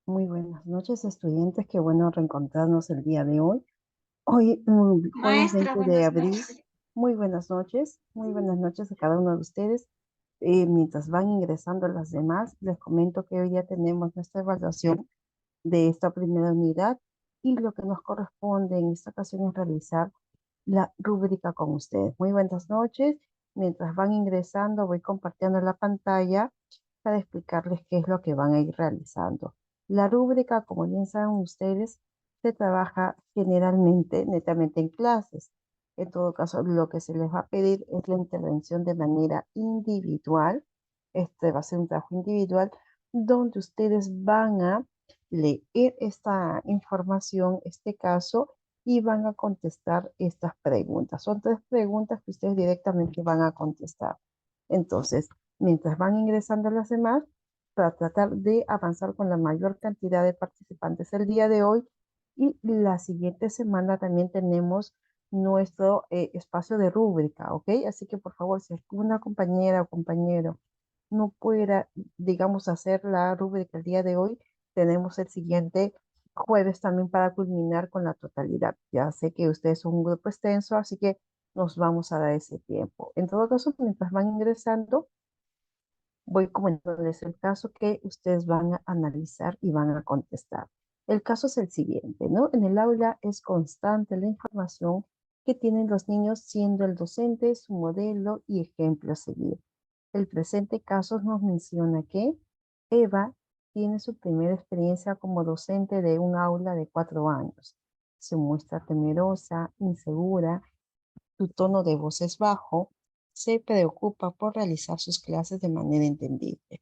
Muy buenas noches, estudiantes. Qué bueno reencontrarnos el día de hoy. Hoy, jueves Maestra, 20 de buenas abril. noches. Muy buenas noches a cada uno de ustedes. Mientras van ingresando las demás, les comento que hoy ya tenemos nuestra evaluación de esta primera unidad y lo que nos corresponde en esta ocasión es realizar la rúbrica con ustedes. Muy buenas noches. Mientras van ingresando, voy compartiendo la pantalla para explicarles qué es lo que van a ir realizando. La rúbrica, como bien saben ustedes, se trabaja generalmente netamente en clases. En todo caso, lo que se les va a pedir es la intervención de manera individual. Este va a ser un trabajo individual donde ustedes van a leer esta información, este caso, y van a contestar estas preguntas. Son tres preguntas que ustedes directamente van a contestar. Entonces, mientras van ingresando las demás, para tratar de avanzar con la mayor cantidad de participantes el día de hoy, y la siguiente semana también tenemos nuestro espacio de rúbrica, ¿ok? Así que por favor, si alguna compañera o compañero no pueda, digamos, hacer la rúbrica el día de hoy, tenemos el siguiente jueves también para culminar con la totalidad. Ya sé que ustedes son un grupo extenso, así que nos vamos a dar ese tiempo. En todo caso, mientras van ingresando, voy comentándoles el caso que ustedes van a analizar y van a contestar. El caso es el siguiente, ¿no? En el aula es constante la información que tienen los niños siendo el docente su modelo y ejemplo a seguir. El presente caso nos menciona que Eva tiene su primera experiencia como docente de un aula de 4 años. Se muestra temerosa, insegura, su tono de voz es bajo, se preocupa por realizar sus clases de manera entendible.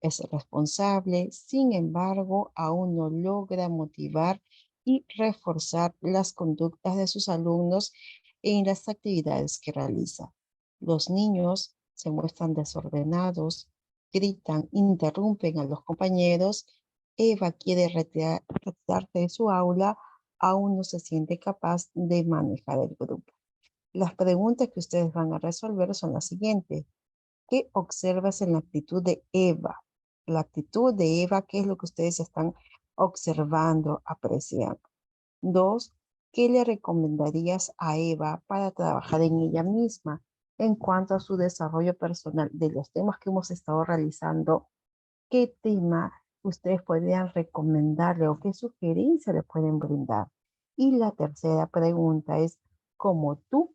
Es responsable, sin embargo, aún no logra motivar y reforzar las conductas de sus alumnos en las actividades que realiza. Los niños se muestran desordenados, gritan, interrumpen a los compañeros. Eva quiere retirarse de su aula, aún no se siente capaz de manejar el grupo. Las preguntas que ustedes van a resolver son las siguientes. ¿Qué observas en la actitud de Eva? La actitud de Eva, ¿qué es lo que ustedes están observando, apreciando? Dos, ¿qué le recomendarías a Eva para trabajar en ella misma en cuanto a su desarrollo personal? De los temas que hemos estado realizando, ¿qué tema ustedes podrían recomendarle o qué sugerencia le pueden brindar? Y la tercera pregunta es, ¿cómo tú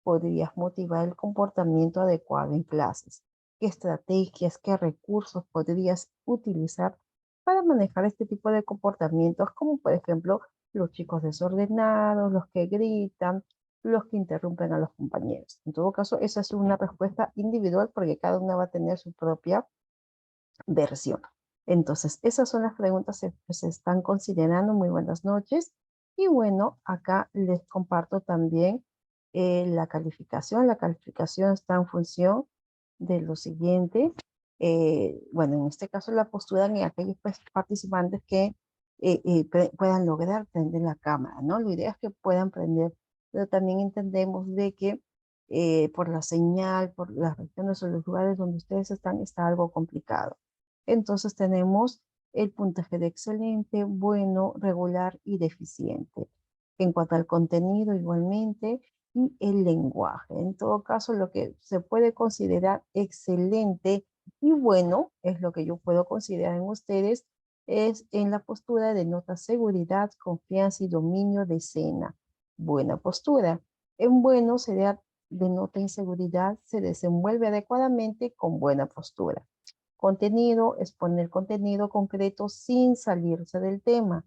podrías motivar el comportamiento adecuado en clases? ¿Qué estrategias, qué recursos podrías utilizar para manejar este tipo de comportamientos, como por ejemplo los chicos desordenados, los que gritan, los que interrumpen a los compañeros? En todo caso, esa es una respuesta individual porque cada una va a tener su propia versión. Entonces, esas son las preguntas que se están considerando. Muy buenas noches. Y bueno, acá les comparto también la calificación. La calificación está en función de lo siguiente. Bueno, en este caso la postulan en aquellos participantes que puedan lograr prender la cámara, ¿no? La idea es que puedan prender, pero también entendemos de que por la señal, por las regiones o los lugares donde ustedes están, está algo complicado. Entonces tenemos el puntaje de excelente, bueno, regular y deficiente. En cuanto al contenido, igualmente, y el lenguaje. En todo caso, lo que se puede considerar excelente y bueno, es lo que yo puedo considerar en ustedes, es en la postura de nota seguridad, confianza y dominio de escena. Buena postura. En bueno sería denota inseguridad, se desenvuelve adecuadamente con buena postura. Contenido, exponer contenido concreto sin salirse del tema.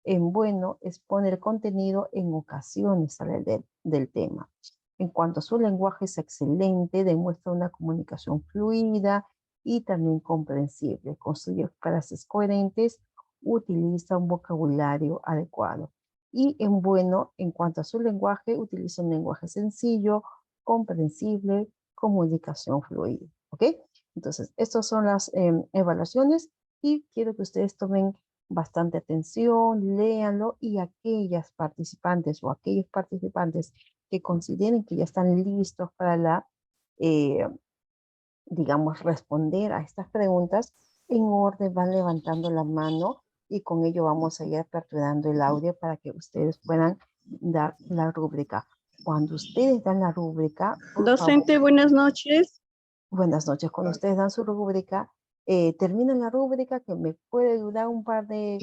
En bueno, exponer contenido en ocasiones sale del tema. En cuanto a su lenguaje es excelente, demuestra una comunicación fluida y también comprensible. Construye frases coherentes, utiliza un vocabulario adecuado. Y en bueno, en cuanto a su lenguaje, utiliza un lenguaje sencillo, comprensible, comunicación fluida. ¿Ok? Entonces, estas son las evaluaciones y quiero que ustedes tomen bastante atención, léanlo y aquellas participantes o aquellos participantes que consideren que ya están listos para eh, digamos, responder a estas preguntas, en orden van levantando la mano y con ello vamos a ir aperturando el audio para que ustedes puedan dar la rúbrica. Cuando ustedes dan la rúbrica, por Docente, favor, buenas noches. buenas noches. Cuando ustedes dan su rúbrica, terminen la rúbrica que me puede durar un par de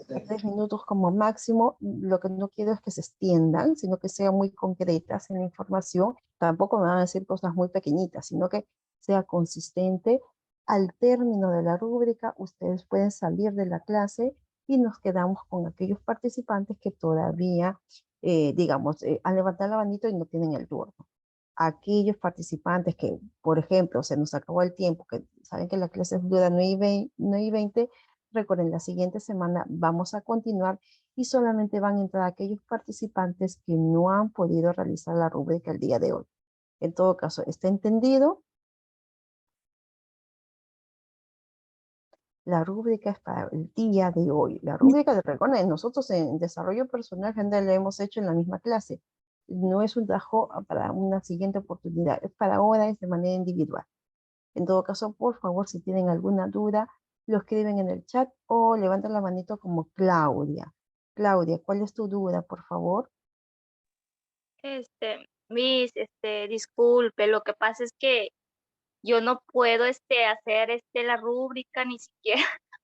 3 minutos como máximo. Lo que no quiero es que se extiendan, sino que sean muy concretas en la información. Tampoco me van a decir cosas muy pequeñitas, sino que sea consistente. Al término de la rúbrica, ustedes pueden salir de la clase y nos quedamos con aquellos participantes que todavía, digamos, han levantado la manito y no tienen el turno. Aquellos participantes que, por ejemplo, se nos acabó el tiempo, que saben que la clase dura 9:20, recuerden, la siguiente semana vamos a continuar y solamente van a entrar aquellos participantes que no han podido realizar la rúbrica el día de hoy. En todo caso, ¿está entendido? La rúbrica es para el día de hoy. La rúbrica, recuerden, nosotros en desarrollo personal general la hemos hecho en la misma clase. No es un trabajo para una siguiente oportunidad, es para ahora, es de manera individual. En todo caso, por favor, si tienen alguna duda, lo escriben en el chat o levanten la manito como Claudia. Claudia, ¿cuál es tu duda, por favor? Miss, disculpe, lo que pasa es que yo no puedo, hacer, la rúbrica ni siquiera,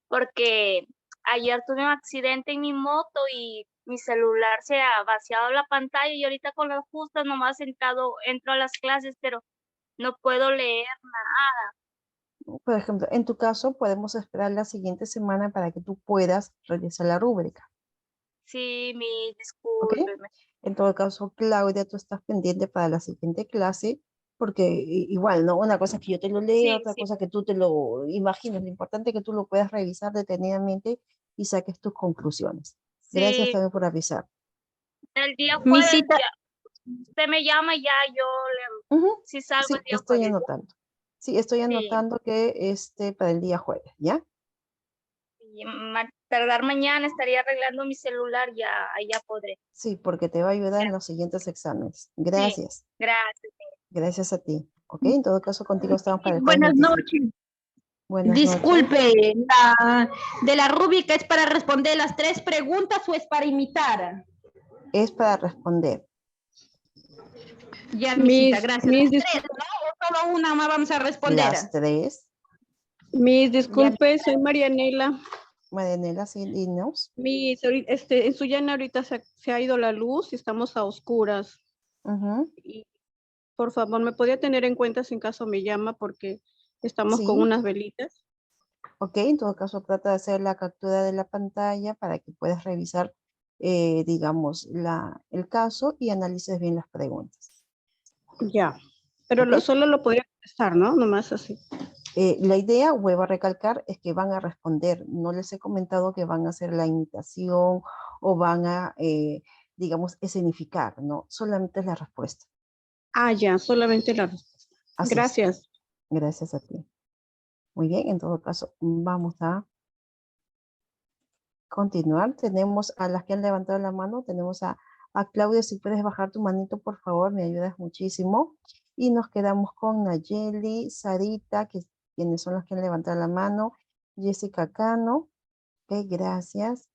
porque ayer tuve un accidente en mi moto y mi celular se ha vaciado la pantalla y ahorita con las justas nomás entro a las clases, pero no puedo leer nada. Por ejemplo, en tu caso, podemos esperar la siguiente semana para que tú puedas realizar la rúbrica. Sí, Miss, ¿Ok? discúlpeme. En todo caso, Claudia, tú estás pendiente para la siguiente clase, porque igual, ¿no? Una cosa es que yo te lo lea, Sí, otra sí, cosa que tú te lo imagines. Lo importante es que tú lo puedas revisar detenidamente y saques tus conclusiones. Gracias sí. también por avisar. El día Mi jueves cita, ya, usted me llama y ya yo Ujú. si salgo el Sí, día estoy jueves. anotando. Sí, estoy Sí. anotando que para el día jueves, ¿ya? Y tardar mañana estaría arreglando mi celular, ya podré. Sí, porque te va a ayudar en los siguientes exámenes. Sí, Gracias. gracias. Gracias a ti. ¿Ok? En todo caso, contigo estamos para el jueves buenas 27. noches. Buenas noches. Disculpe, de la rúbrica es para responder las 3 preguntas o es para imitar. Es para responder. Ya, mi cita, gracias. Mis, Las 3, ¿no? O solo una más vamos a responder. Las 3. Ya, disculpe, soy Marianela. Marianela, sí, dinos. En Sullana ahorita se ha ido la luz y estamos a oscuras. Ujú. Y por favor, ¿me podría tener en cuenta si en caso me llama porque estamos con Sí. unas velitas? Ok, en todo caso, trata de hacer la captura de la pantalla para que puedas revisar, digamos, el caso y analices bien las preguntas. Ya, pero ¿Ok? solo lo podría contestar, ¿no? Nomás así. La idea, vuelvo a recalcar, es que van a responder. No les he comentado que van a hacer la imitación o van a, digamos, escenificar, ¿no? Solamente es la respuesta. Ah, ya, solamente la respuesta. Así es. Gracias. Gracias a ti. Muy bien, en todo caso, vamos a continuar. Tenemos a las que han levantado la mano. Tenemos a Claudia, si puedes bajar tu manito, por favor, me ayudas muchísimo. Y nos quedamos con Nayeli, Sarita, quienes son las que han levantado la mano, Jessica Cano. Ok, gracias.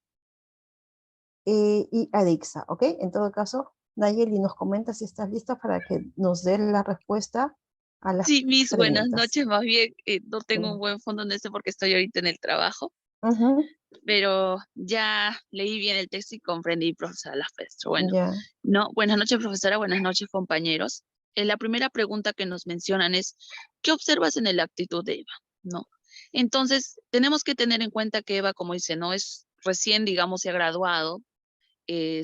Y Adixa, ¿ok? En todo caso, Nayeli nos comenta si estás lista para que nos dé la respuesta a las Sí, Miss, buenas preguntas. noches. Más bien, no tengo un Bueno, buen fondo en esto porque estoy ahorita en el trabajo, ujú, pero ya leí bien el texto y comprendí, profesora Lafestro. Bueno, ya, no, buenas noches, profesora, buenas noches, compañeros. La primera pregunta que nos mencionan es, ¿qué observas en la actitud de Eva? No. Entonces, tenemos que tener en cuenta que Eva, como dice, no es recién, digamos, se ha graduado,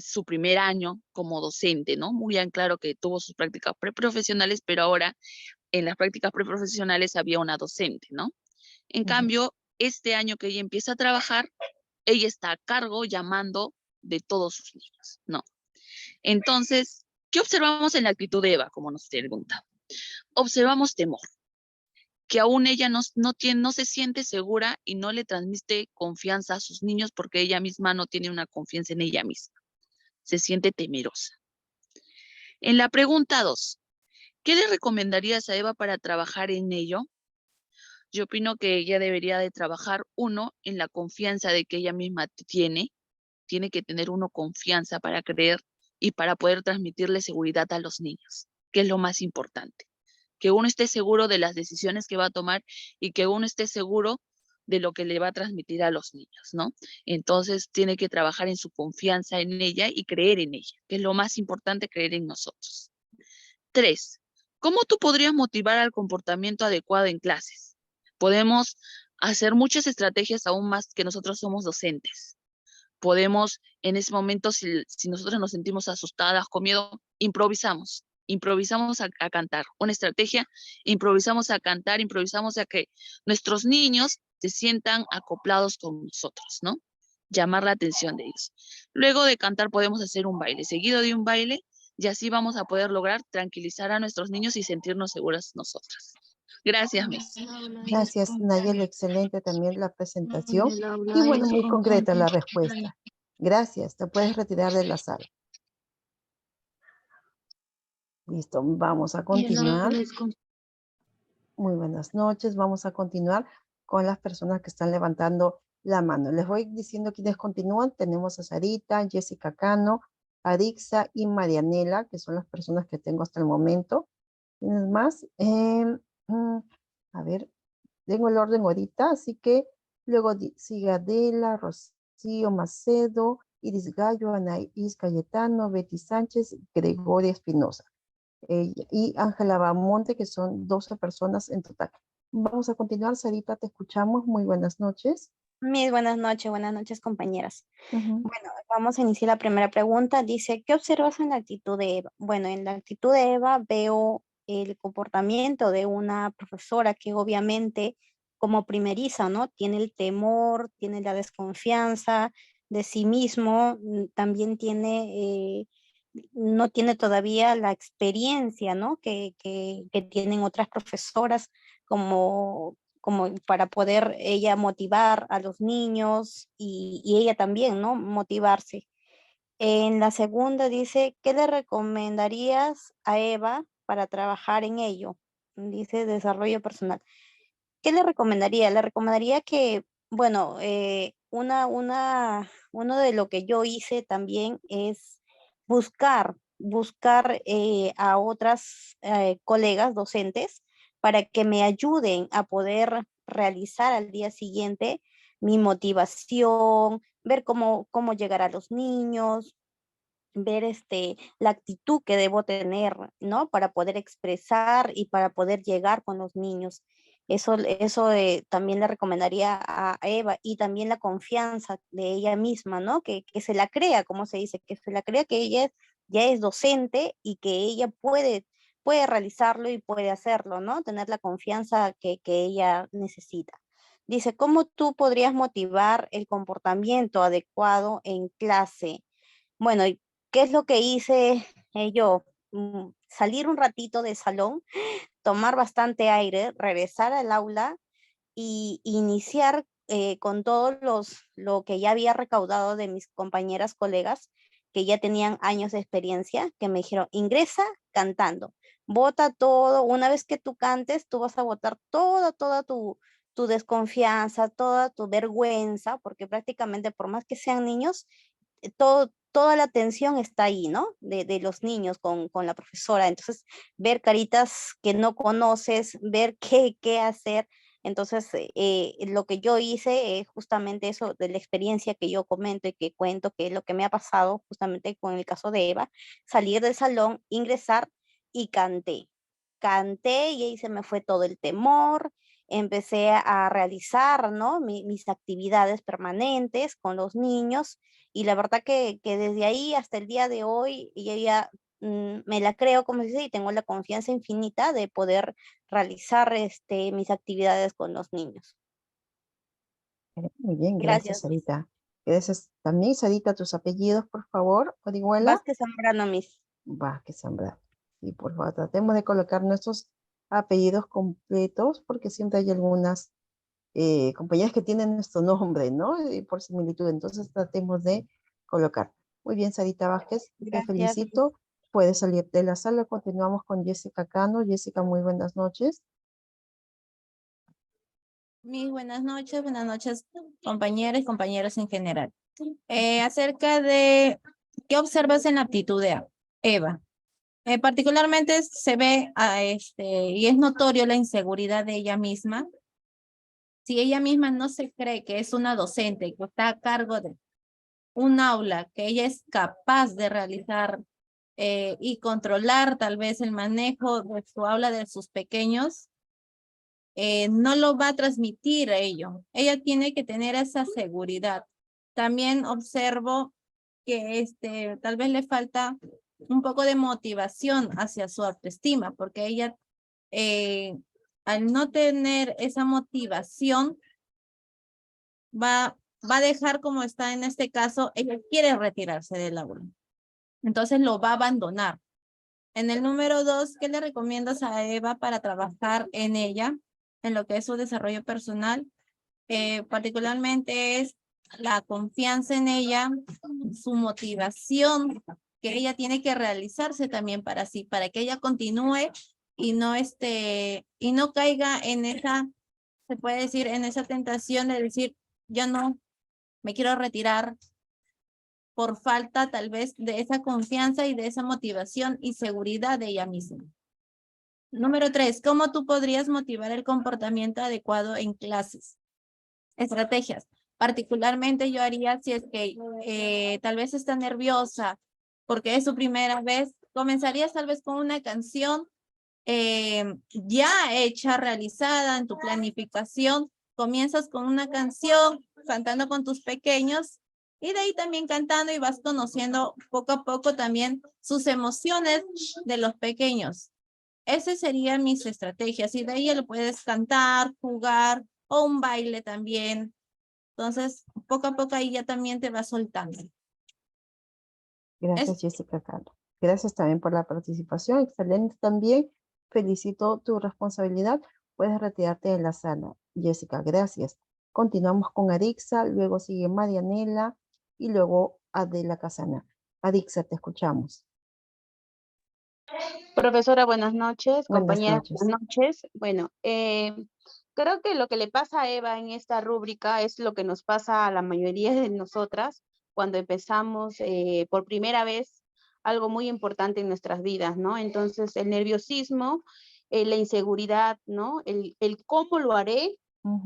su primer año como docente, ¿no? Muy bien claro que tuvo sus prácticas preprofesionales, pero ahora en las prácticas preprofesionales había una docente, ¿no? En ujú, cambio, este año que ella empieza a trabajar, ella está a cargo llamando de todos sus niños, ¿no? Entonces, ¿qué observamos en la actitud de Eva, como nos pregunta? Observamos temor, que aún ella no se siente segura y no le transmite confianza a sus niños porque ella misma no tiene una confianza en ella misma. Se siente temerosa. En la pregunta 2, ¿qué le recomendarías a Eva para trabajar en ello? Yo opino que ella debería de trabajar, uno, en la confianza de que ella misma tiene que tener uno confianza para creer y para poder transmitirle seguridad a los niños, que es lo más importante. Que uno esté seguro de las decisiones que va a tomar y que uno esté seguro de lo que le va a transmitir a los niños, ¿no? Entonces tiene que trabajar en su confianza en ella y creer en ella, que es lo más importante, creer en nosotros. 3. ¿Cómo tú podrías motivar al comportamiento adecuado en clases? Podemos hacer muchas estrategias aún más que nosotros somos docentes. Podemos, en ese momento, si nosotros nos sentimos asustadas, con miedo, improvisamos a cantar. Una estrategia, improvisamos a cantar, improvisamos a que nuestros niños se sientan acoplados con nosotros, ¿no? Llamar la atención de ellos. Luego de cantar podemos hacer un baile, seguido de un baile, y así vamos a poder lograr tranquilizar a nuestros niños y sentirnos seguras nosotras. Gracias, Miss. Gracias, Nayeli. Excelente también la presentación. Y bueno, muy concreta la respuesta. Gracias. Te puedes retirar de la sala. Listo. Vamos a continuar. Muy buenas noches. Vamos a continuar con las personas que están levantando la mano. Les voy diciendo quiénes continúan. Tenemos a Sarita, Jessica Cano, Arixa y Marianela, que son las personas que tengo hasta el momento. ¿Tienes más? A ver, tengo el orden ahorita, así que luego sigue Adela, Rocío Macedo, Iris Gallo, Anaís Cayetano, Betty Sánchez, Gregoria Espinosa y Ángela Bamonte, que son 12 personas en total. Vamos a continuar, Sarita, te escuchamos. Muy buenas noches. Buenas noches, compañeras. Ujú. Bueno, vamos a iniciar la primera pregunta. Dice, ¿qué observas en la actitud de Eva? Bueno, en la actitud de Eva veo el comportamiento de una profesora que obviamente como primeriza, ¿no? Tiene el temor, tiene la desconfianza de sí mismo, también no tiene todavía la experiencia, ¿no? Que tienen otras profesoras como para poder ella motivar a los niños y ella también, ¿no? Motivarse. En la segunda dice, ¿qué le recomendarías a Eva para trabajar en ello? Dice desarrollo personal. ¿Qué le recomendaría? Le recomendaría que, bueno, uno de lo que yo hice también es buscar a otras colegas docentes para que me ayuden a poder realizar al día siguiente mi motivación, ver cómo llegar a los niños, ver la actitud que debo tener, ¿no? Para poder expresar y para poder llegar con los niños. Eso también le recomendaría a Eva y también la confianza de ella misma, ¿no? Que se la crea, como se dice, que se la crea que ella ya es docente y que ella puede realizarlo y puede hacerlo, ¿no? Tener la confianza que ella necesita. Dice, ¿cómo tú podrías motivar el comportamiento adecuado en clase? Bueno, ¿y qué es lo que hice yo? Salir un ratito del salón, tomar bastante aire, regresar al aula y iniciar con lo que ya había recaudado de mis compañeras, colegas, que ya tenían años de experiencia, que me dijeron, ingresa cantando, bota todo, una vez que tú cantes, tú vas a botar toda tu desconfianza, toda tu vergüenza, porque prácticamente por más que sean niños, toda la atención está ahí, ¿no? De los niños con la profesora. Entonces, ver caritas que no conoces, ver qué hacer. Entonces, lo que yo hice es justamente eso de la experiencia que yo comento y que cuento, que es lo que me ha pasado justamente con el caso de Eva, salir del salón, ingresar y canté. Canté y ahí se me fue todo el temor, empecé a realizar, ¿no? Mis actividades permanentes con los niños y la verdad que desde ahí hasta el día de hoy yo ya me la creo, como se dice, y tengo la confianza infinita de poder realizar mis actividades con los niños. Muy bien, gracias, Gracias, Miss. Sarita. Gracias también, Sarita, tus apellidos, por favor, Orihuela. Vázquez Zambrano, Miss. Vázquez Zambra. Y por favor, tratemos de colocar nuestros apellidos completos porque siempre hay algunas compañías que tienen nuestro nombre, ¿no? Y por similitud, entonces tratemos de colocar. Muy bien, Sarita Vázquez, te Gracias, Miss. felicito. Puedes salir de la sala. Continuamos con Jessica Cano. Jessica, muy buenas noches. Mis buenas noches, compañeras y compañeros en general. Acerca de qué observas en la aptitud de Eva. Particularmente se ve y es notorio la inseguridad de ella misma. Si ella misma no se cree que es una docente, que está a cargo de un aula, que ella es capaz de realizar y controlar tal vez el manejo de su aula de sus pequeños, no lo va a transmitir a ello. Ella tiene que tener esa seguridad. También observo que tal vez le falta un poco de motivación hacia su autoestima, porque ella al no tener esa motivación va a dejar como está en este caso, ella quiere retirarse del aula. Entonces lo va a abandonar. En el número 2, ¿qué le recomiendas a Eva para trabajar en ella, en lo que es su desarrollo personal? Particularmente es la confianza en ella, su motivación, que ella tiene que realizarse también para sí, para que ella continúe y no caiga en esa, se puede decir, en esa tentación de decir, yo no, me quiero retirar por falta tal vez de esa confianza y de esa motivación y seguridad de ella misma. Número 3, ¿cómo tú podrías motivar el comportamiento adecuado en clases? Estrategias. Particularmente yo haría si es que tal vez está nerviosa porque es su primera vez, comenzarías tal vez con una canción ya hecha, realizada en tu planificación. Comienzas con una canción, cantando con tus pequeños y de ahí también cantando y vas conociendo poco a poco también sus emociones de los pequeños. Esas serían mis estrategias y de ahí lo puedes cantar, jugar o un baile también. Entonces, poco a poco ahí ya también te va soltando. Gracias, Jessica Cano. Gracias también por la participación. Excelente también. Felicito tu responsabilidad. Puedes retirarte de la sala. Jessica, gracias. Continuamos con Arixa, luego sigue Marianela y luego Adela Casana. Arixa, te escuchamos. Profesora, buenas noches. Buenas Compañeras, noches. buenas noches. Bueno, creo que lo que le pasa a Eva en esta rúbrica es lo que nos pasa a la mayoría de nosotras cuando empezamos por primera vez algo muy importante en nuestras vidas, ¿no? Entonces, el nerviosismo, la inseguridad, ¿no? El cómo lo haré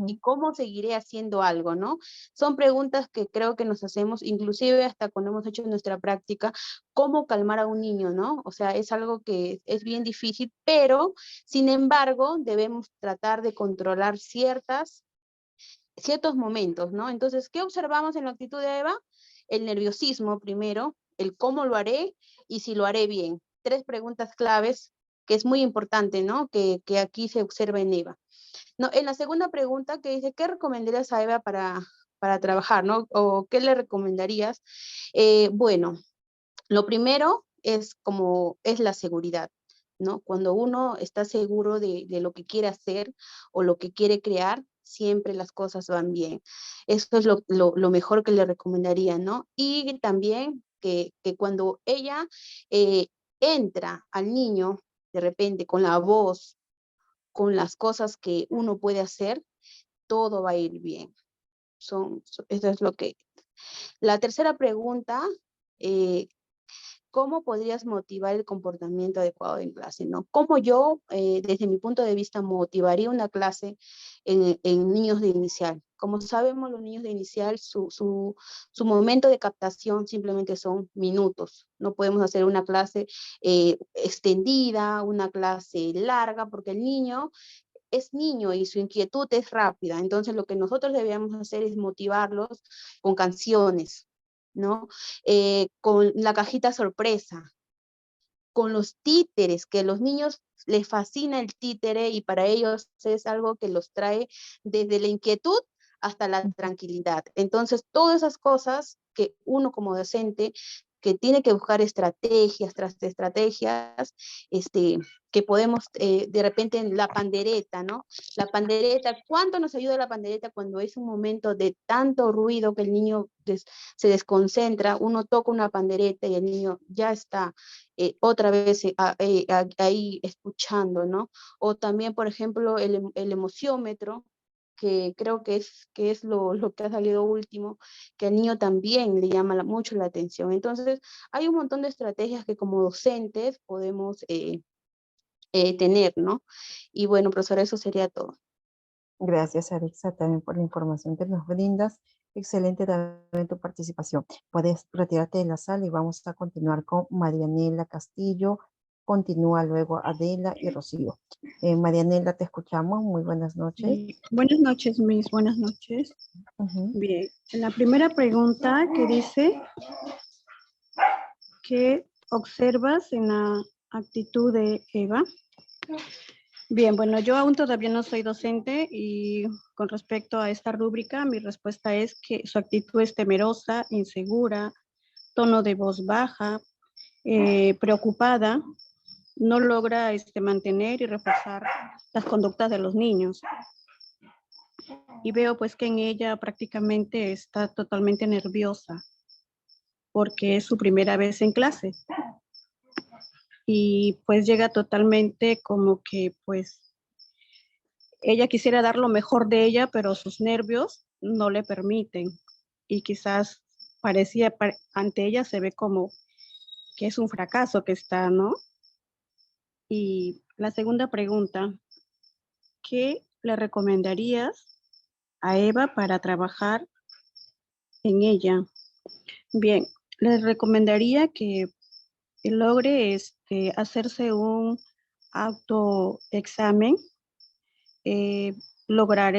y cómo seguiré haciendo algo, ¿no? Son preguntas que creo que nos hacemos, inclusive hasta cuando hemos hecho nuestra práctica, cómo calmar a un niño, ¿no? O sea, es algo que es bien difícil, pero sin embargo debemos tratar de controlar ciertos momentos, ¿no? Entonces, ¿qué observamos en la actitud de Eva? El nerviosismo primero, el cómo lo haré y si lo haré bien. 3 preguntas claves que es muy importante, ¿no? Que aquí se observa en Eva. No, en la segunda pregunta que dice, ¿qué recomendarías a Eva para trabajar, ¿no? ¿O qué le recomendarías? Bueno, lo primero es la seguridad, ¿no? Cuando uno está seguro de lo que quiere hacer o lo que quiere crear, siempre las cosas van bien. Eso es lo mejor que le recomendaría, ¿no? Y también que cuando ella entra al niño, de repente, con la voz, con las cosas que uno puede hacer, todo va a ir bien. Eso es lo que... La tercera pregunta, ¿cómo podrías motivar el comportamiento adecuado en clase, ¿no? ¿Cómo yo, desde mi punto de vista, motivaría una clase en niños de inicial? Como sabemos, los niños de inicial, su momento de captación simplemente son minutos. No podemos hacer una clase extendida, una clase larga, porque el niño es niño y su inquietud es rápida. Entonces, lo que nosotros debíamos hacer es motivarlos con canciones, ¿no? Con la cajita sorpresa, con los títeres, que a los niños les fascina el títere y para ellos es algo que los trae desde la inquietud hasta la tranquilidad. Entonces, todas esas cosas que uno como docente que tiene que buscar estrategias tras estrategias, que podemos de repente en la pandereta, ¿no? La pandereta, ¿cuánto nos ayuda la pandereta cuando es un momento de tanto ruido que el niño se desconcentra? Uno toca una pandereta y el niño ya está otra vez ahí escuchando, ¿no? O también, por ejemplo, el emociómetro, que creo que es lo que ha salido último, que al niño también le llama mucho la atención. Entonces, hay un montón de estrategias que como docentes podemos tener, ¿no? Y bueno, profesora, eso sería todo. Gracias, Alexa, también por la información que nos brindas. Excelente también tu participación. Puedes retirarte de la sala y vamos a continuar con Marianela Castillo. Continúa luego Adela y Rocío. Marianela, te escuchamos. Muy buenas noches. Buenas noches, Miss. Buenas noches. Ujú. Bien, la primera pregunta que dice, ¿qué observas en la actitud de Eva? Bien, bueno, yo aún todavía no soy docente y con respecto a esta rúbrica, mi respuesta es que su actitud es temerosa, insegura, tono de voz baja, preocupada, no logra mantener y reforzar las conductas de los niños. Y veo pues que en ella prácticamente está totalmente nerviosa porque es su primera vez en clase. Y pues llega totalmente como que pues ella quisiera dar lo mejor de ella, pero sus nervios no le permiten. Y quizás ante ella se ve como que es un fracaso que está, ¿no? Y la segunda pregunta, ¿qué le recomendarías a Eva para trabajar en ella? Bien, les recomendaría que logre hacerse un autoexamen, lograr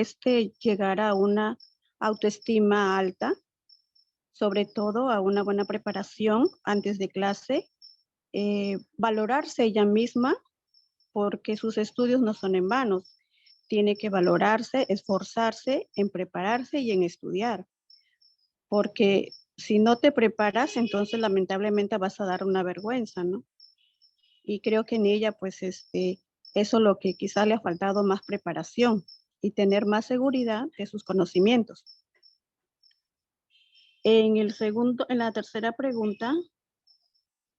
llegar a una autoestima alta, sobre todo a una buena preparación antes de clase, valorarse ella misma porque sus estudios no son en vano. Tiene que valorarse, esforzarse en prepararse y en estudiar, porque si no te preparas, entonces lamentablemente vas a dar una vergüenza, ¿no? Y creo que en ella, pues, eso es lo que quizá le ha faltado más preparación y tener más seguridad de sus conocimientos. En la tercera pregunta,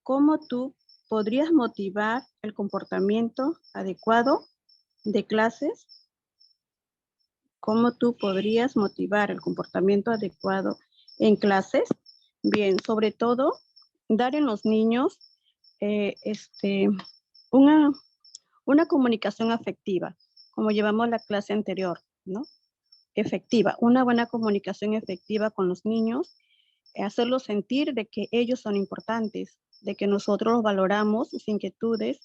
¿cómo tú podrías motivar el comportamiento adecuado de clases? ¿Cómo tú podrías motivar el comportamiento adecuado en clases? Bien, sobre todo, dar en los niños una comunicación afectiva, como llevamos la clase anterior, ¿no? Efectiva, una buena comunicación efectiva con los niños, hacerlos sentir de que ellos son importantes, de que nosotros valoramos sus inquietudes,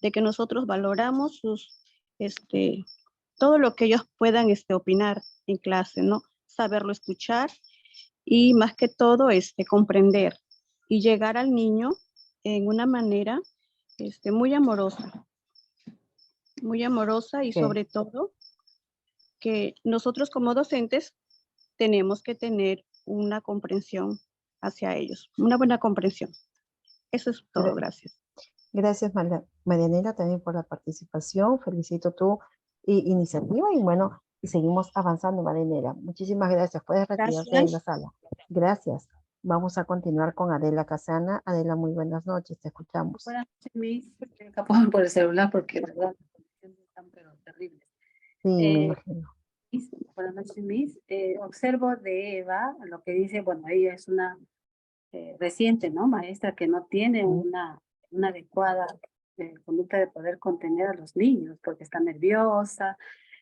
de que nosotros valoramos todo lo que ellos puedan opinar en clase, ¿no? Saberlo escuchar y más que todo comprender y llegar al niño en una manera muy amorosa y Ok. sobre todo que nosotros como docentes tenemos que tener una comprensión hacia ellos, una buena comprensión. Eso es todo, Gra- gracias. Gracias, Marianela, también por la participación. Felicito tu iniciativa y bueno, y seguimos avanzando, Marianela. Muchísimas gracias. Puedes retirarte de la Gracias. sala. Gracias. Vamos a continuar con Adela Casana. Adela, muy buenas noches. Te escuchamos. Buenas noches, Miss. Estoy acá por el celular porque la verdad las condiciones están pero terribles. Sí, me Eh, imagino. Miss, buenas noches, Miss. Observo de Eva lo que dice, bueno, ella es una reciente, ¿no? Maestra que no tiene Ujú. una adecuada conducta de poder contener a los niños porque está nerviosa,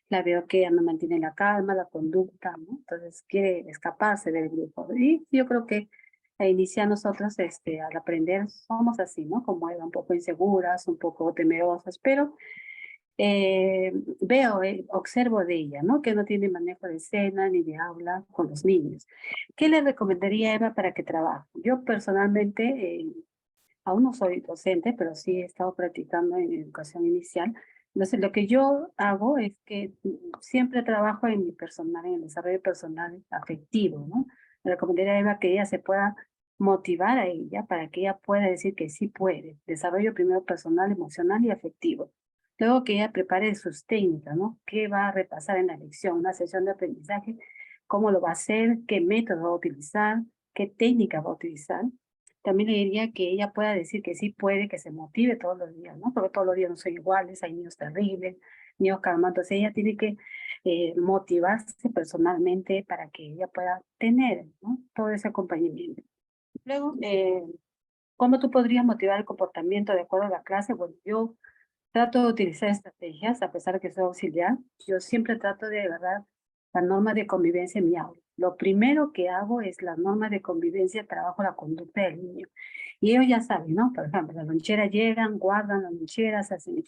la veo que ella no mantiene la calma, la conducta, ¿no? Entonces quiere escaparse del grupo. Y yo creo que a iniciar nosotros, al aprender, somos así, ¿no? Como Eva, un poco inseguras, un poco temerosas, pero observo de ella, ¿no? Que no tiene manejo de escena ni de habla con los niños. ¿Qué le recomendaría a Eva para que trabaje? Yo personalmente, aún no soy docente, pero sí he estado practicando en educación inicial. Entonces, lo que yo hago es que siempre trabajo en mi personal, en el desarrollo personal afectivo, ¿no? Le recomendaría a Eva que ella se pueda motivar a ella para que ella pueda decir que sí puede. Desarrollo primero personal, emocional y afectivo. Luego que ella prepare sus técnicas, ¿no? ¿Qué va a repasar en la lección? Una sesión de aprendizaje, cómo lo va a hacer, qué método va a utilizar, qué técnica va a utilizar. También le diría que ella pueda decir que sí puede, que se motive todos los días, ¿no? Porque todos los días no son iguales, hay niños terribles, niños calmantes. Entonces ella tiene que motivarse personalmente para que ella pueda tener, ¿no?, todo ese acompañamiento. Luego, ¿cómo tú podrías motivar el comportamiento de acuerdo a la clase? Bueno, yo trato de utilizar estrategias, a pesar de que soy auxiliar. Yo siempre trato de agarrar la norma de convivencia en mi aula. Lo primero que hago es la norma de convivencia, trabajo la conducta del niño. Y ellos ya saben, ¿no? Por ejemplo, las loncheras llegan, guardan las loncheras, hacen,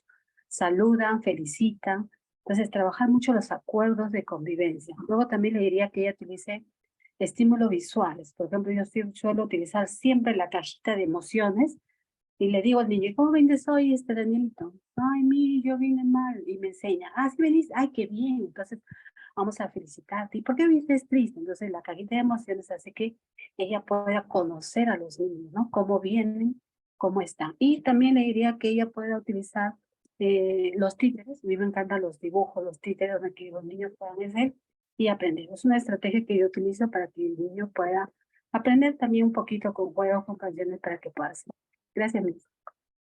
saludan, felicitan. Entonces, trabajar mucho los acuerdos de convivencia. Luego también le diría que ella utilice estímulos visuales. Por ejemplo, yo suelo utilizar siempre la cajita de emociones y le digo al niño, ¿cómo vendes hoy, Danielito? Ay, mire, yo vine mal. Y me enseña, ah, sí venís, ay, qué bien. Entonces, vamos a felicitarte. ¿Y por qué vienes triste? Entonces, la cajita de emociones hace que ella pueda conocer a los niños, ¿no? Cómo vienen, cómo están. Y también le diría que ella pueda utilizar los títeres. A mí me encantan los dibujos, los títeres, donde que los niños puedan hacer y aprender. Es una estrategia que yo utilizo para que el niño pueda aprender también un poquito con juegos, con canciones para que pueda hacer. Gracias, Miss.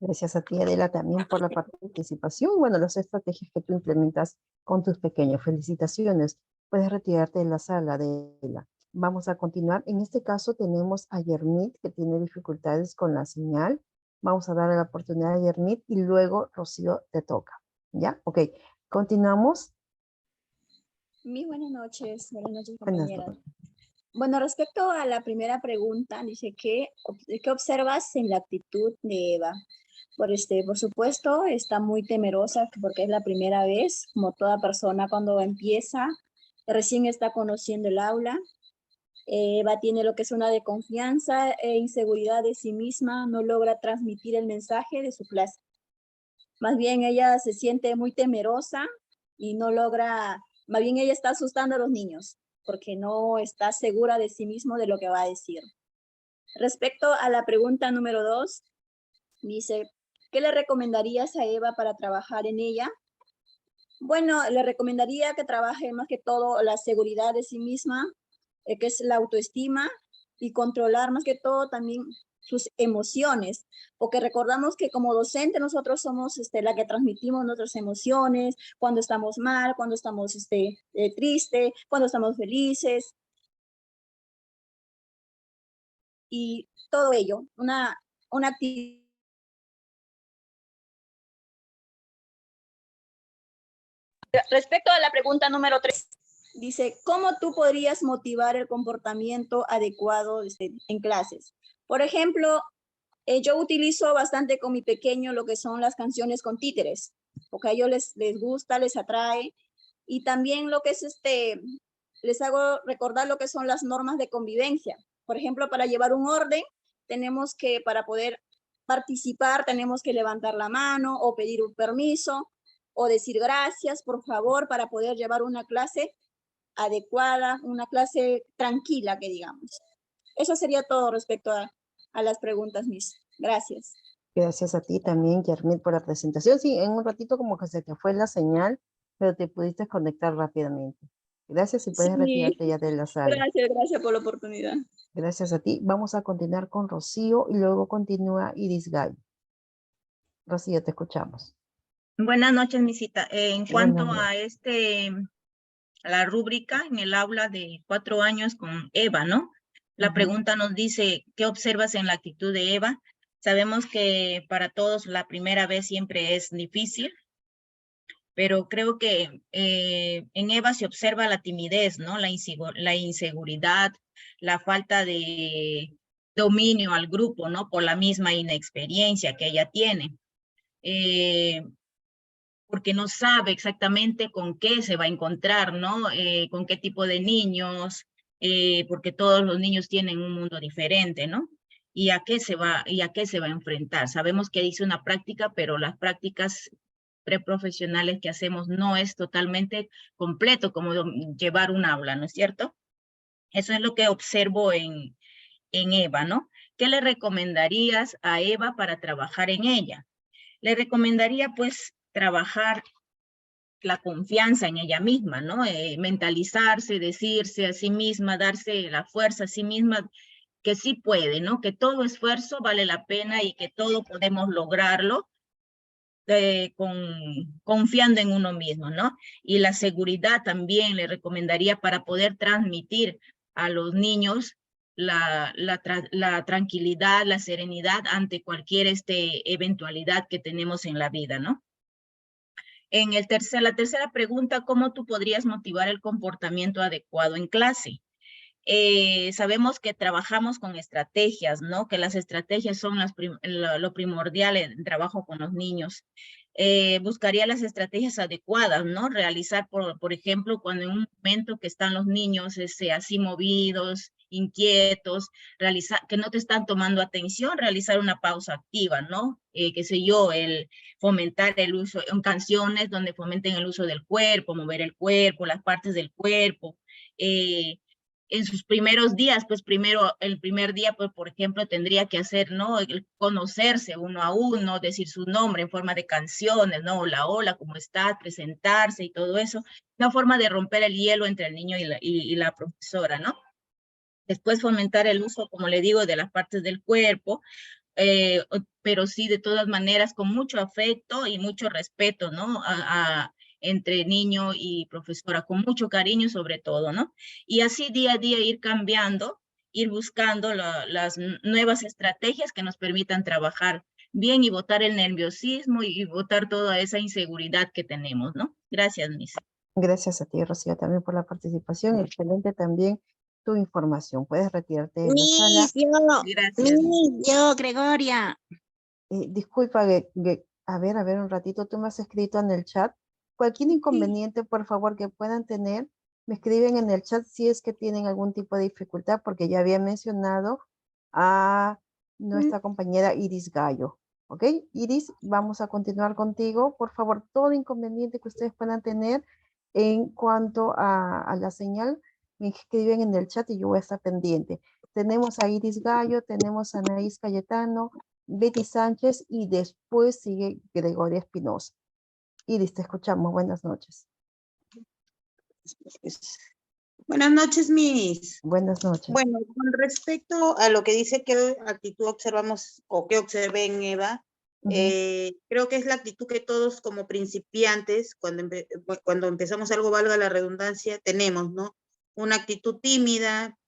Gracias a ti, Adela, también por la participación. Bueno, las estrategias que tú implementas con tus pequeños. Felicitaciones. Puedes retirarte de la sala, Adela. Vamos a continuar. En este caso tenemos a Yermit, que tiene dificultades con la señal. Vamos a darle la oportunidad a Yermit y luego, Rocío, te toca. ¿Ya? Ok. Continuamos. Muy buenas noches Buenas compañeras. noches. Bueno, respecto a la primera pregunta, dice ¿qué observas en la actitud de Eva? Por supuesto, está muy temerosa porque es la primera vez, como toda persona cuando empieza, recién está conociendo el aula. Eva tiene lo que es una de confianza e inseguridad de sí misma, no logra transmitir el mensaje de su clase. Más bien ella se siente muy temerosa y no logra, más bien ella está asustando a los niños porque no está segura de sí mismo de lo que va a decir. Respecto a la pregunta número 2, dice, ¿qué le recomendarías a Eva para trabajar en ella? Bueno, le recomendaría que trabaje más que todo la seguridad de sí misma, que es la autoestima, y controlar más que todo también sus emociones, porque recordamos que como docente nosotros somos la que transmitimos nuestras emociones, cuando estamos mal, cuando estamos triste, cuando estamos felices, y todo ello, una actividad. Respecto a la pregunta número 3, dice, ¿cómo tú podrías motivar el comportamiento adecuado en clases? Por ejemplo, yo utilizo bastante con mi pequeño lo que son las canciones con títeres, porque a ellos les gusta, les atrae, y también lo que es les hago recordar lo que son las normas de convivencia. Por ejemplo, para llevar un orden, tenemos que, para poder participar, tenemos que levantar la mano o pedir un permiso o decir gracias, por favor, para poder llevar una clase adecuada, una clase tranquila, que digamos. Eso sería todo respecto a las preguntas, Miss. Gracias. Gracias a ti también, Yermit, por la presentación. Sí, en un ratito como que se te fue la señal, pero te pudiste conectar rápidamente. Gracias y puedes retirarte ya de la sala. Gracias por la oportunidad. Gracias a ti. Vamos a continuar con Rocío y luego continúa Iris Gallo. Rocío, te escuchamos. Buenas noches, Misita. En cuanto Buenas a la rúbrica en el aula de 4 años con Eva, ¿no? La pregunta nos dice, ¿qué observas en la actitud de Eva? Sabemos que para todos la primera vez siempre es difícil, pero creo que en Eva se observa la timidez, ¿no? La inseguridad, la falta de dominio al grupo, ¿no? Por la misma inexperiencia que ella tiene. Porque no sabe exactamente con qué se va a encontrar, ¿no? Con qué tipo de niños, porque todos los niños tienen un mundo diferente, ¿no? ¿Y a qué se va a enfrentar? Sabemos que hice una práctica, pero las prácticas preprofesionales que hacemos no es totalmente completo como llevar un aula, ¿no es cierto? Eso es lo que observo en Eva, ¿no? ¿Qué le recomendarías a Eva para trabajar en ella? Le recomendaría, pues, trabajar la confianza en ella misma, ¿no? Mentalizarse, decirse a sí misma, darse la fuerza a sí misma, que sí puede, ¿no? Que todo esfuerzo vale la pena y que todo podemos lograrlo confiando en uno mismo, ¿no? Y la seguridad también le recomendaría para poder transmitir a los niños la tranquilidad, la serenidad ante cualquier eventualidad que tenemos en la vida, ¿no? La tercera pregunta, ¿cómo tú podrías motivar el comportamiento adecuado en clase? Sabemos que trabajamos con estrategias, ¿no? Que las estrategias son lo primordial en trabajo con los niños. Buscaría las estrategias adecuadas, ¿no? Realizar, por ejemplo, cuando en un momento que están los niños así movidos, inquietos, que no te están tomando atención, realizar una pausa activa, ¿no? Qué sé yo, el fomentar el uso, en canciones donde fomenten el uso del cuerpo, mover el cuerpo, las partes del cuerpo, en sus primeros días, pues el primer día, pues por ejemplo, tendría que hacer, ¿no? El conocerse uno a uno, decir su nombre en forma de canciones, ¿no? Hola, hola, ¿cómo estás? Presentarse y todo eso. Una forma de romper el hielo entre el niño y la profesora, ¿no? Después fomentar el uso, como le digo, de las partes del cuerpo, pero sí, de todas maneras, con mucho afecto y mucho respeto, ¿no? Entre niño y profesora, con mucho cariño sobre todo, ¿no? Y así día a día ir cambiando, ir buscando las nuevas estrategias que nos permitan trabajar bien y botar el nerviosismo y botar toda esa inseguridad que tenemos, ¿no? Gracias, Miss. Gracias a ti, Rocío, también por la participación. Excelente también tu información. Puedes retirarte de la sala. Gracias. Yo, Gregoria. Disculpa, a ver un ratito, tú me has escrito en el chat. Cualquier inconveniente, por favor, que puedan tener, me escriben en el chat si es que tienen algún tipo de dificultad, porque ya había mencionado a nuestra compañera Iris Gallo. ¿Ok? Iris, vamos a continuar contigo. Por favor, todo inconveniente que ustedes puedan tener en cuanto a la señal, me escriben en el chat y yo voy a estar pendiente. Tenemos a Iris Gallo, tenemos a Anaís Cayetano, Betty Sánchez y después sigue Gregoria Espinosa. Iris, te escuchamos. Buenas noches. Buenas noches, Miss. Buenas noches. Bueno, con respecto a lo que dice qué actitud observamos o qué observé en Eva, creo que es la actitud que todos como principiantes, cuando empezamos algo, valga la redundancia, tenemos, ¿no? Una actitud tímida,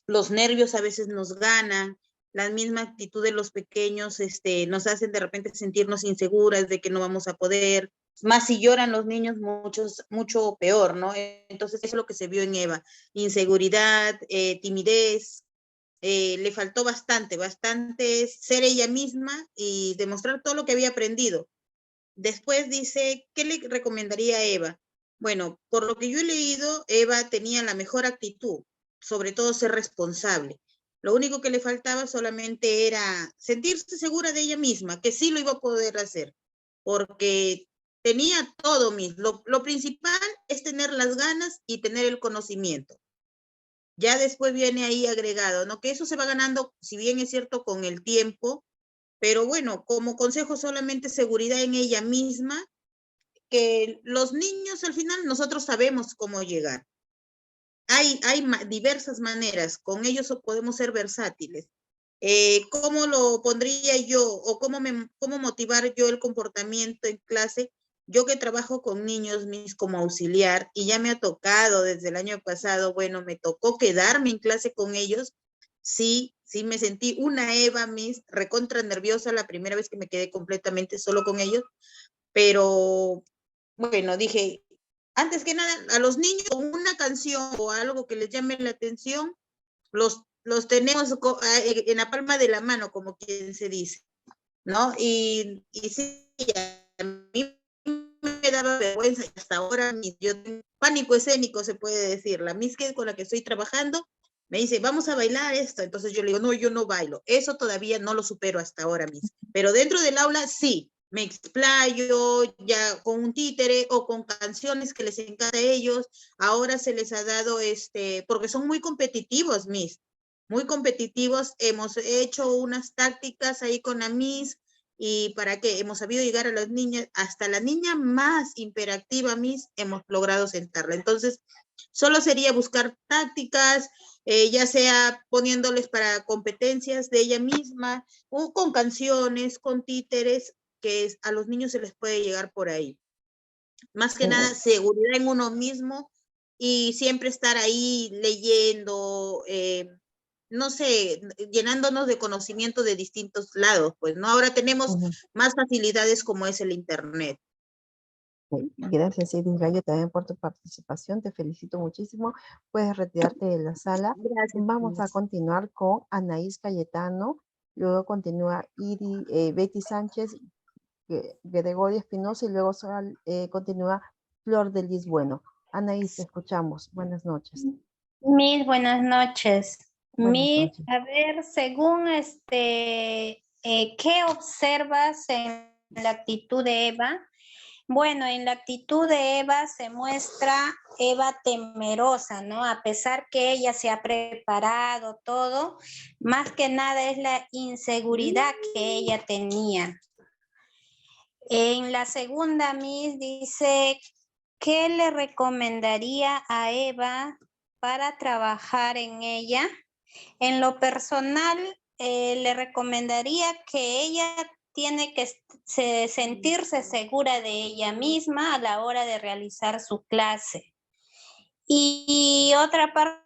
los nervios a veces nos ganan, la misma actitud de los pequeños nos hacen de repente sentirnos inseguras de que no vamos a poder, más si lloran los niños, mucho peor, ¿no? Entonces eso es lo que se vio en Eva, inseguridad, timidez, le faltó bastante ser ella misma y demostrar todo lo que había aprendido. Después dice, ¿qué le recomendaría a Eva? Bueno, por lo que yo he leído, Eva tenía la mejor actitud, sobre todo ser responsable. Lo único que le faltaba solamente era sentirse segura de ella misma, que sí lo iba a poder hacer, porque tenía todo mismo. Lo principal es tener las ganas y tener el conocimiento. Ya después viene ahí agregado, ¿no? Que eso se va ganando, si bien es cierto, con el tiempo, pero bueno, como consejo solamente seguridad en ella misma, que los niños al final nosotros sabemos cómo llegar. Hay diversas maneras, con ellos podemos ser versátiles. ¿Cómo lo pondría yo o cómo motivar yo el comportamiento en clase? Yo que trabajo con niños como auxiliar y ya me ha tocado desde el año pasado, bueno, me tocó quedarme en clase con ellos. Sí, me sentí una Eva, recontra nerviosa la primera vez que me quedé completamente solo con ellos, pero bueno, dije, antes que nada, a los niños con una canción o algo que les llame la atención, los tenemos en la palma de la mano, como quien se dice, ¿no? Y sí, a mí me daba vergüenza y hasta ahora yo tengo pánico escénico, se puede decir. La Miss con la que estoy trabajando me dice, vamos a bailar esto. Entonces yo le digo, no, yo no bailo. Eso todavía no lo supero hasta ahora, Miss. Pero dentro del aula, sí. Me explayo ya con un títere o con canciones que les encanta a ellos. Ahora se les ha dado, porque son muy competitivos, Miss. Muy competitivos. Hemos hecho unas tácticas ahí con la Miss y para qué hemos sabido llegar a las niñas, hasta la niña más hiperactiva, Miss, hemos logrado sentarla. Entonces, solo sería buscar tácticas, ya sea poniéndoles para competencias de ella misma, o con canciones, con títeres, que a los niños se les puede llegar por ahí. Más que nada, seguridad en uno mismo y siempre estar ahí leyendo, no sé, llenándonos de conocimiento de distintos lados, pues, ¿no? Ahora tenemos más facilidades como es el Internet. Gracias, Iris Gallo, también por tu participación. Te felicito muchísimo. Puedes retirarte de la sala. Gracias. Vamos a continuar con Anaís Cayetano. Luego continúa Betty Sánchez, Gregorio Espinosa y luego continúa Flor de Lis Bueno. Anaís, te escuchamos. Buenas noches. Miss, buenas noches. Buenas Miss, noches. a ver, según ¿qué observas en la actitud de Eva? Bueno, en la actitud de Eva se muestra Eva temerosa, ¿no? A pesar que ella se ha preparado todo, más que nada es la inseguridad que ella tenía. En la segunda, Miss, dice, ¿qué le recomendaría a Eva para trabajar en ella? En lo personal, le recomendaría que ella tiene que sentirse segura de ella misma a la hora de realizar su clase. Y otra parte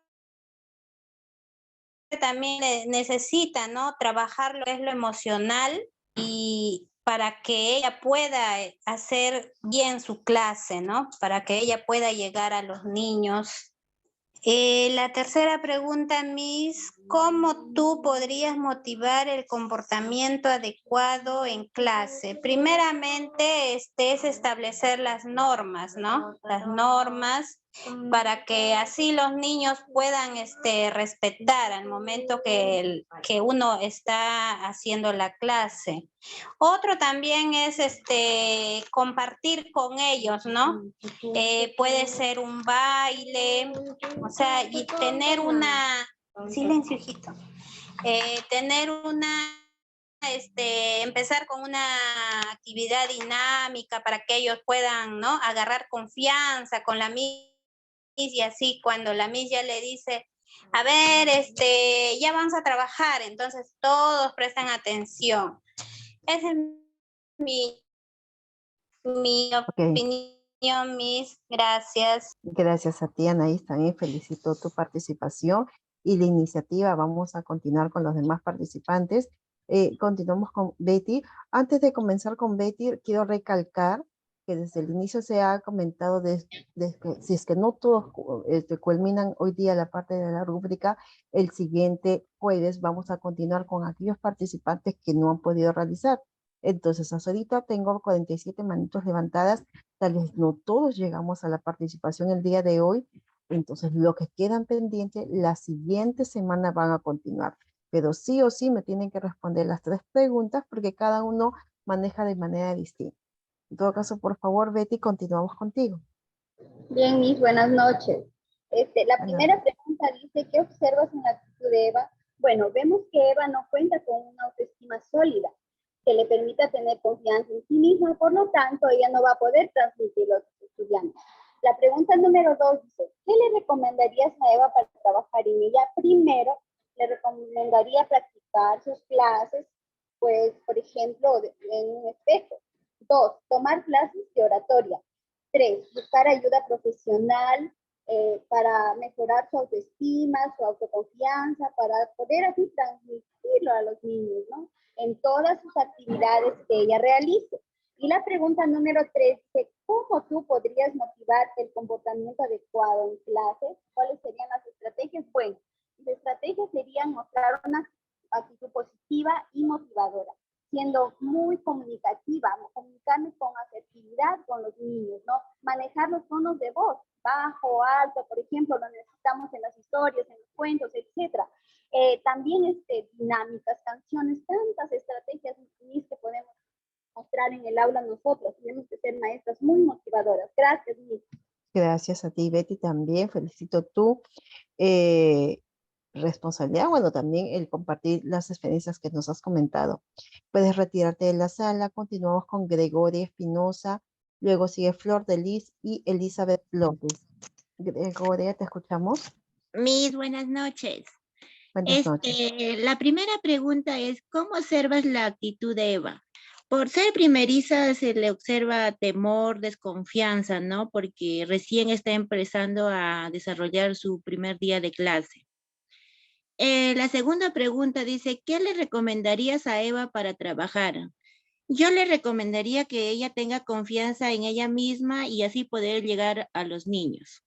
también necesita, ¿no? Trabajar lo que es lo emocional y para que ella pueda hacer bien su clase, ¿no? Para que ella pueda llegar a los niños. La tercera pregunta, Miss, ¿cómo tú podrías motivar el comportamiento adecuado en clase? Primeramente, es establecer las normas, ¿no? Las normas para que así los niños puedan respetar al momento que uno está haciendo la clase. Otro también es compartir con ellos, ¿no? Puede ser un baile, o sea, y tener una... Silencio, hijito. Tener una... empezar con una actividad dinámica para que ellos puedan, ¿no? Agarrar confianza con la Miss y así cuando la Miss ya le dice, a ver, ya vamos a trabajar, entonces todos prestan atención. Esa es mi opinión, Miss. Gracias. Gracias a ti, Anaís. También felicito tu participación y la iniciativa. Vamos a continuar con los demás participantes. Continuamos con Betty. Antes de comenzar con Betty, quiero recalcar que desde el inicio se ha comentado que si es que no todos culminan hoy día la parte de la rúbrica, el siguiente jueves vamos a continuar con aquellos participantes que no han podido realizar. Entonces, hasta ahorita tengo 47 manitos levantadas. Tal vez no todos llegamos a la participación el día de hoy. Entonces, lo que quedan pendientes, la siguiente semana van a continuar. Pero sí o sí me tienen que responder las 3 preguntas porque cada uno maneja de manera distinta. En todo caso, por favor, Betty, continuamos contigo. Bien, Miss, buenas noches. La primera pregunta dice, ¿qué observas en la actitud de Eva? Bueno, vemos que Eva no cuenta con una autoestima sólida que le permita tener confianza en sí misma, por lo tanto, ella no va a poder transmitirlo a sus estudiantes. La pregunta número 2 dice, ¿qué le recomendarías a Eva para trabajar en ella? Primero, le recomendaría practicar sus clases, pues, por ejemplo, en un espejo. 2, tomar clases de oratoria. 3, buscar ayuda profesional para mejorar su autoestima, su autoconfianza, para poder así transmitirlo a los niños, ¿no? En todas sus actividades que ella realice. Y la pregunta número 3 dice, ¿cómo tú podrías motivar el comportamiento adecuado en clase? ¿Cuáles serían las estrategias? Bueno, las estrategias serían mostrar una actitud positiva y motivadora, siendo muy comunicativa, comunicarme con asertividad con los niños, ¿no? Manejar los tonos de voz, bajo, alto, por ejemplo, lo necesitamos en las historias, en los cuentos, etc. También dinámicas, canciones, tantas estrategias que podemos mostrar en el aula nosotros. Tenemos que ser maestras muy motivadoras. Gracias, Miss. Gracias a ti, Betty, también. Felicito tu responsabilidad, bueno, también el compartir las experiencias que nos has comentado. Puedes retirarte de la sala. Continuamos con Gregoria Espinosa, luego sigue Flor de Lis y Elizabeth López. Gregoria, te escuchamos. Miss, buenas noches. Buenas noches. La primera pregunta es, ¿cómo observas la actitud de Eva? Por ser primeriza se le observa temor, desconfianza, ¿no? Porque recién está empezando a desarrollar su primer día de clase. La segunda pregunta dice, ¿qué le recomendarías a Eva para trabajar? Yo le recomendaría que ella tenga confianza en ella misma y así poder llegar a los niños.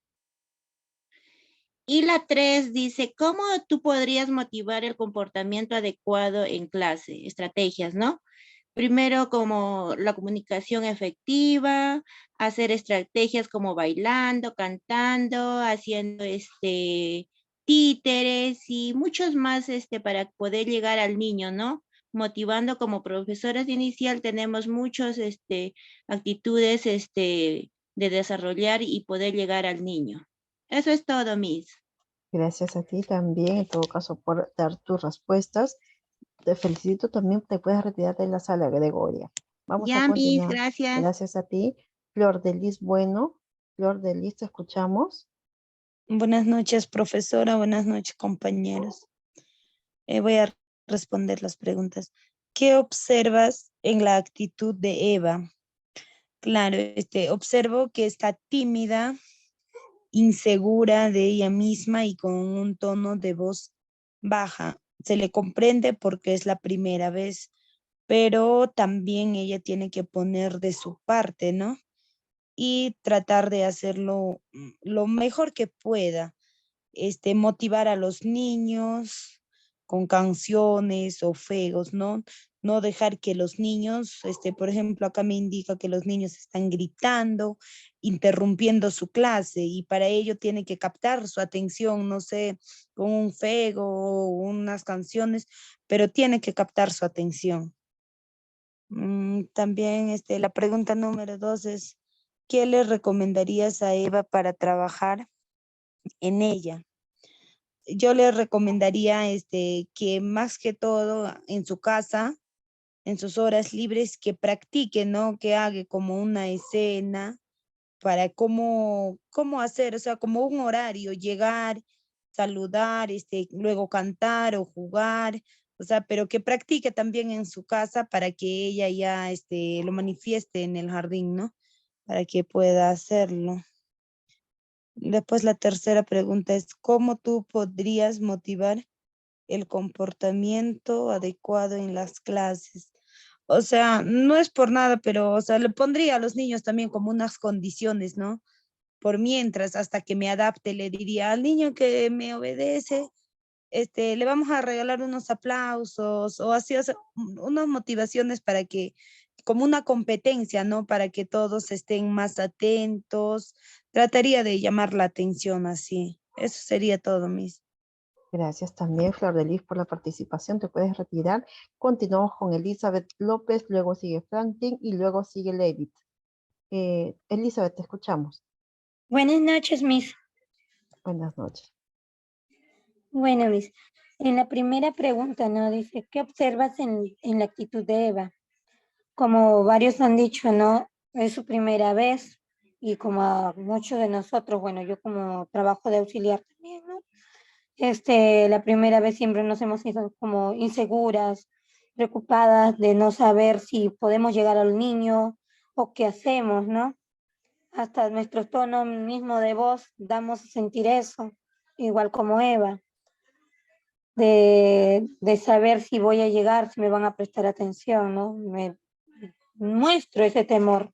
Y la 3 dice, ¿cómo tú podrías motivar el comportamiento adecuado en clase? Estrategias, ¿no? Primero, como la comunicación efectiva, hacer estrategias como bailando, cantando, haciendo títeres y muchos más para poder llegar al niño, ¿no? Motivando como profesoras de inicial tenemos muchas actitudes de desarrollar y poder llegar al niño. Eso es todo, Miss. Gracias a ti también, en todo caso, por dar tus respuestas. Te felicito también, te puedes retirar de la sala, Gregoria. Vamos a Ya, Miss, continuar. gracias. Gracias a ti. Flor de Lis, bueno. Flor de Lis, te escuchamos. Buenas noches, profesora. Buenas noches, compañeros. Voy a responder las preguntas. ¿Qué observas en la actitud de Eva? Claro, observo que está tímida, insegura de ella misma y con un tono de voz baja. Se le comprende porque es la primera vez, pero también ella tiene que poner de su parte, ¿no? Y tratar de hacerlo lo mejor que pueda. Motivar a los niños con canciones o juegos, ¿no? No dejar que los niños, por ejemplo, acá me indica que los niños están gritando, interrumpiendo su clase y para ello tiene que captar su atención, no sé, con un juego o unas canciones, pero tiene que captar su atención. También la pregunta número 2 es, ¿qué le recomendarías a Eva para trabajar en ella? Yo le recomendaría que más que todo en su casa, en sus horas libres, que practique, ¿no? Que haga como una escena para cómo hacer, o sea, como un horario, llegar, saludar, luego cantar o jugar, o sea, pero que practique también en su casa para que ella ya lo manifieste en el jardín, ¿no? Para que pueda hacerlo. Después la tercera pregunta es, ¿cómo tú podrías motivar el comportamiento adecuado en las clases? O sea, no es por nada, pero, o sea, le pondría a los niños también como unas condiciones, ¿no? Por mientras, hasta que me adapte, le diría al niño que me obedece, le vamos a regalar unos aplausos o así, o sea, unas motivaciones para que, como una competencia, ¿no? Para que todos estén más atentos. Trataría de llamar la atención así. Eso sería todo, Miss. Gracias también, Flor de Lis, por la participación. Te puedes retirar. Continuamos con Elizabeth López, luego sigue Franklin y luego sigue Levitt. Elizabeth, te escuchamos. Buenas noches, Miss. Buenas noches. Bueno, Miss, en la primera pregunta, ¿no? Dice, ¿qué observas en la actitud de Eva? Como varios han dicho, ¿no? Es su primera vez y como a muchos de nosotros, bueno, yo como trabajo de auxiliar también, ¿no? La primera vez siempre nos hemos ido como inseguras, preocupadas de no saber si podemos llegar al niño o qué hacemos, ¿no? Hasta nuestro tono mismo de voz damos a sentir eso, igual como Eva, de saber si voy a llegar, si me van a prestar atención, ¿no? Me muestro ese temor.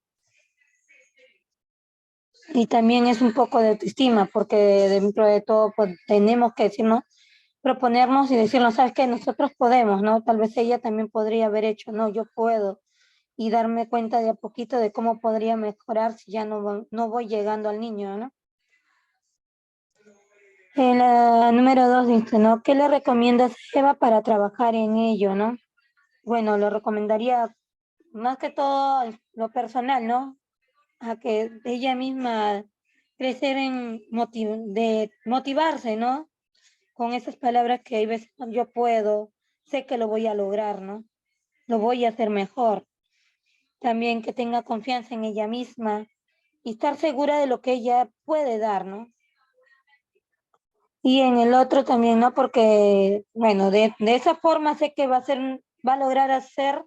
Y también es un poco de autoestima, porque dentro de todo pues, tenemos que decirnos, proponernos y decirnos, ¿sabes qué? Nosotros podemos, ¿no? Tal vez ella también podría haber hecho, no, yo puedo. Y darme cuenta de a poquito de cómo podría mejorar si ya no voy llegando al niño, ¿no? La número 2 dice, ¿no? ¿Qué le recomiendas, Eva, para trabajar en ello, no? Bueno, lo recomendaría más que todo lo personal, ¿no? A que ella misma crecer de motivarse, ¿no? Con esas palabras que hay veces yo puedo, sé que lo voy a lograr, ¿no? Lo voy a hacer mejor. También que tenga confianza en ella misma y estar segura de lo que ella puede dar, ¿no? Y en el otro también, ¿no? Porque, bueno, de esa forma sé que va a lograr hacer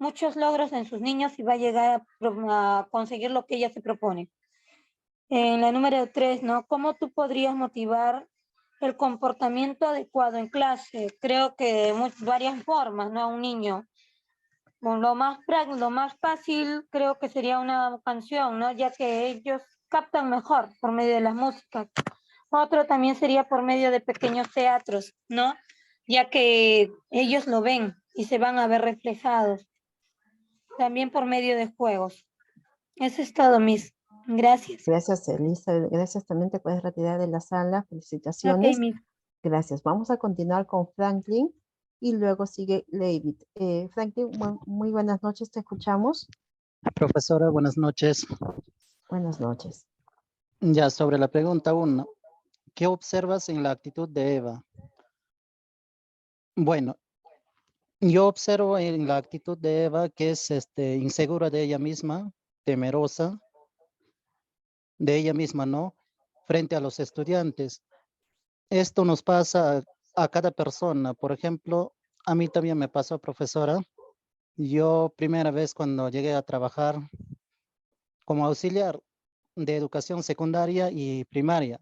muchos logros en sus niños y va a llegar a conseguir lo que ella se propone. En la número 3, ¿no? ¿Cómo tú podrías motivar el comportamiento adecuado en clase? Creo que varias formas, ¿no? A un niño. Bueno, lo más fácil creo que sería una canción, ¿no? Ya que ellos captan mejor por medio de la música. Otro también sería por medio de pequeños teatros, ¿no? Ya que ellos lo ven y se van a ver reflejados. También por medio de juegos. Eso es todo, Miss. Gracias. Gracias, Elizabeth. Gracias, también te puedes retirar de la sala. Ok, Felicitaciones. Miss. Gracias. Vamos a continuar con Franklin y luego sigue David. Franklin, muy buenas noches, te escuchamos. Profesora, buenas noches. Buenas noches. Ya sobre la pregunta 1, ¿qué observas en la actitud de Eva? Bueno, yo observo en la actitud de Eva que es insegura de ella misma, temerosa de ella misma, ¿no? Frente a los estudiantes. Esto nos pasa a cada persona. Por ejemplo, a mí también me pasó, profesora. Yo primera vez cuando llegué a trabajar como auxiliar de educación secundaria y primaria.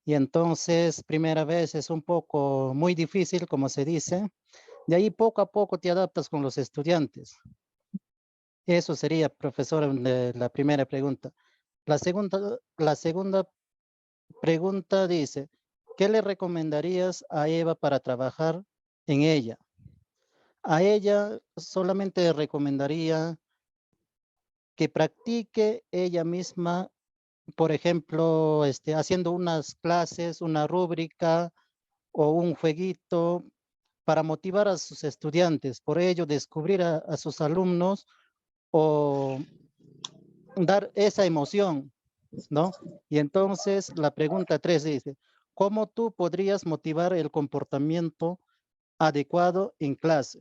Y entonces, primera vez es un poco muy difícil, como se dice. De ahí poco a poco te adaptas con los estudiantes. Eso sería, profesora, la primera pregunta. La segunda pregunta dice, ¿qué le recomendarías a Eva para trabajar en ella? A ella solamente recomendaría que practique ella misma, por ejemplo, haciendo unas clases, una rúbrica o un jueguito para motivar a sus estudiantes, por ello descubrir a sus alumnos o dar esa emoción, ¿no? Y entonces la pregunta 3 dice, ¿cómo tú podrías motivar el comportamiento adecuado en clase?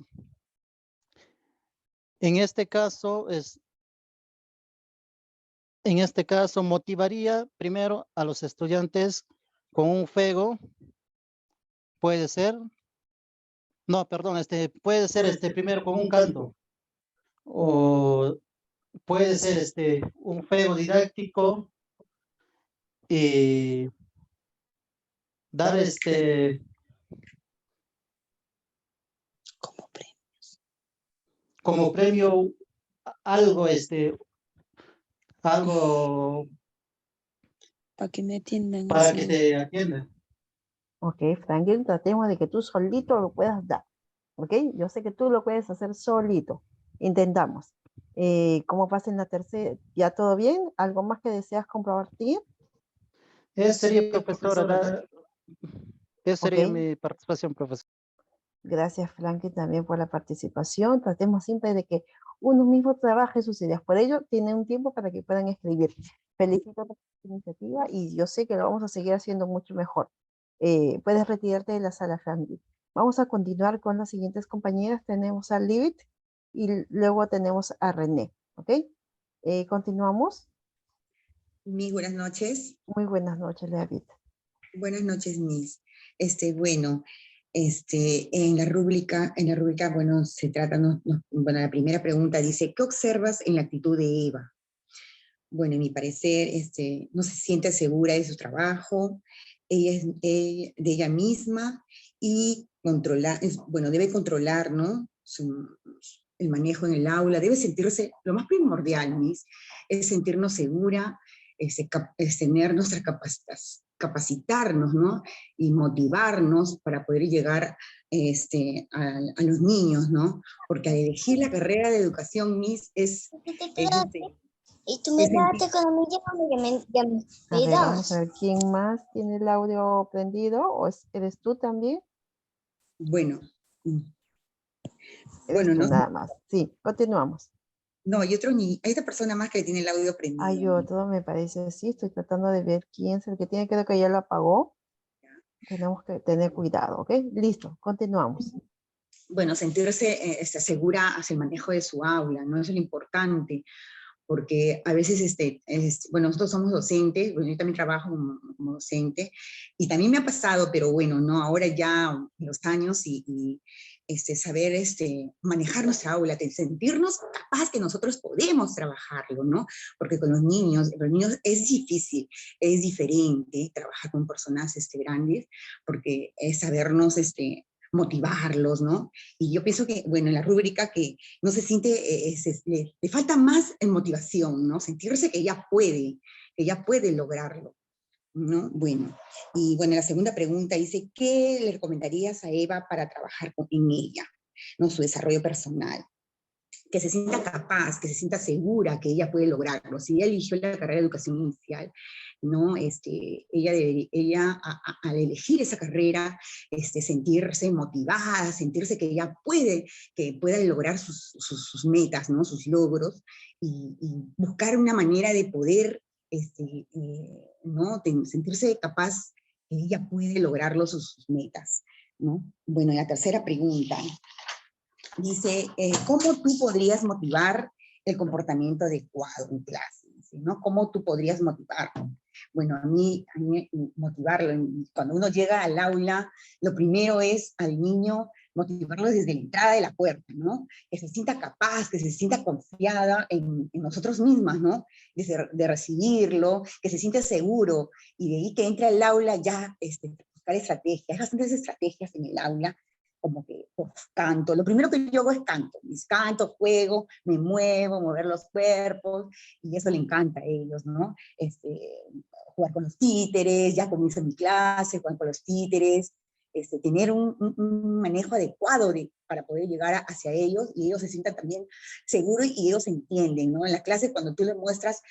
En este caso motivaría primero a los estudiantes con un juego, puede ser, no, perdón, puede ser primero con un canto, o puede ser un juego didáctico y dar como premio algo algo Para que me atiendan. para que te atiendan. Ok, Franklin, tratemos de que tú solito lo puedas dar. Ok, yo sé que tú lo puedes hacer solito. Intentamos. ¿Cómo pasa en la tercera? ¿Ya todo bien? ¿Algo más que deseas compartir? Esa sería, profesora, esa sería Ok. mi participación, profesor. Gracias, Franklin, también por la participación. Tratemos siempre de que uno mismo trabaje sus ideas. Por ello, tienen un tiempo para que puedan escribir. Felicito por tu iniciativa y yo sé que lo vamos a seguir haciendo mucho mejor. Puedes retirarte de la sala, Franklin. Vamos a continuar con las siguientes compañeras. Tenemos a Livit y luego tenemos a René. ¿Ok? Continuamos. Mis buenas noches. Muy buenas noches, Livit. Buenas noches, Miss. Bueno, en la rúbrica, bueno, se trata, bueno, la primera pregunta dice, ¿qué observas en la actitud de Eva? Bueno, en mi parecer, no se siente segura de su trabajo, ella es de ella misma y debe controlar, ¿no? El manejo en el aula, debe sentirse, lo más primordial, Miss, es sentirnos segura, es tener nuestras capacitarnos, ¿no? Y motivarnos para poder llegar a los niños, ¿no? Porque al elegir la carrera de educación, Miss, Y tú me daste con A ver, vamos a ver, ¿quién más tiene el audio prendido? ¿O eres tú también? Bueno. Eres tú nada más. Sí, continuamos. No, hay otra persona más que tiene el audio prendido. Hay otro, me parece, sí. Estoy tratando de ver quién es el que tiene. Creo que ya lo apagó. Tenemos que tener cuidado, ¿ok? Listo, continuamos. Bueno, sentirse segura hacia el manejo de su aula, ¿no? Eso es lo importante. Porque a veces, bueno, nosotros somos docentes, bueno, yo también trabajo como docente, y también me ha pasado, pero bueno, no, ahora ya los años y saber manejar nuestra aula, de sentirnos capaz que nosotros podemos trabajarlo, ¿no? Porque con los niños es difícil, es diferente trabajar con personas grandes, porque es sabernos motivarlos, ¿no? Y yo pienso que, bueno, en la rúbrica que no se siente, le falta más en motivación, ¿no? Sentirse que ella puede lograrlo, ¿no? Bueno, y bueno, la segunda pregunta dice, ¿qué le recomendarías a Eva para trabajar en ella, ¿no? Su desarrollo personal. Que se sienta capaz, que se sienta segura que ella puede lograrlo. Si ella eligió la carrera de educación inicial, ¿no? Ella al elegir esa carrera, sentirse motivada, sentirse que ella pueda lograr sus metas, ¿no? Sus logros, y buscar una manera de poder, ¿no? Sentirse capaz que ella puede lograrlo sus metas, ¿no? Bueno, la tercera pregunta dice, ¿cómo tú podrías motivar el comportamiento adecuado en clase? ¿No? ¿Cómo tú podrías motivarlo? Bueno, a mí motivarlo, cuando uno llega al aula, lo primero es al niño motivarlo desde la entrada de la puerta, ¿no? Que se sienta capaz, que se sienta confiada en nosotros mismas, ¿no? De recibirlo, que se sienta seguro, y de ahí que entre al aula ya buscar estrategias. Hay bastantes estrategias en el aula, como que canto. Lo primero que yo hago es canto. Canto, juego, me muevo, mover los cuerpos, y eso le encanta a ellos, ¿no? Jugar con los títeres, ya comienzo mi clase, jugar con los títeres, tener un manejo adecuado para poder llegar hacia ellos, y ellos se sientan también seguros y ellos entienden, ¿no? En la clase, cuando tú les muestras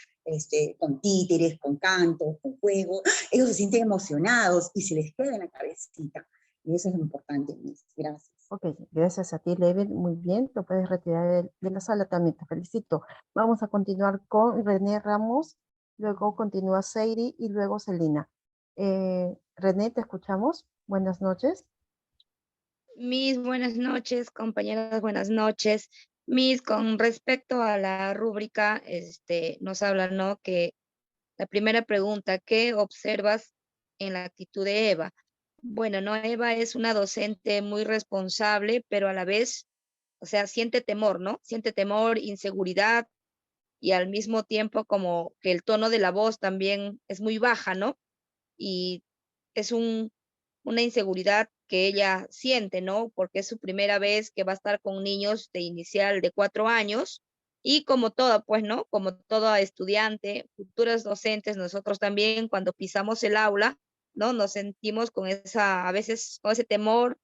con títeres, con canto, con juego, ellos se sienten emocionados y se les queda en la cabecita. Y eso es lo importante, Miss. Gracias. Ok, gracias a ti, Levin. Muy bien, lo puedes retirar de la sala también, te felicito. Vamos a continuar con René Ramos, luego continúa Seiri y luego Celina. René, te escuchamos. Buenas noches. Miss, buenas noches, compañeras, buenas noches. Miss, con respecto a la rúbrica, nos hablan, ¿no? Que la primera pregunta, ¿qué observas en la actitud de Eva? Bueno, no, Eva es una docente muy responsable, pero a la vez, o sea, siente temor, ¿no? Siente temor, inseguridad, y al mismo tiempo como que el tono de la voz también es muy baja, ¿no? Y es una inseguridad que ella siente, ¿no? Porque es su primera vez que va a estar con niños de inicial de 4 años, y como toda, pues, ¿no? Como toda estudiante, futuras docentes, nosotros también cuando pisamos el aula, ¿no? Nos sentimos con a veces con ese temor,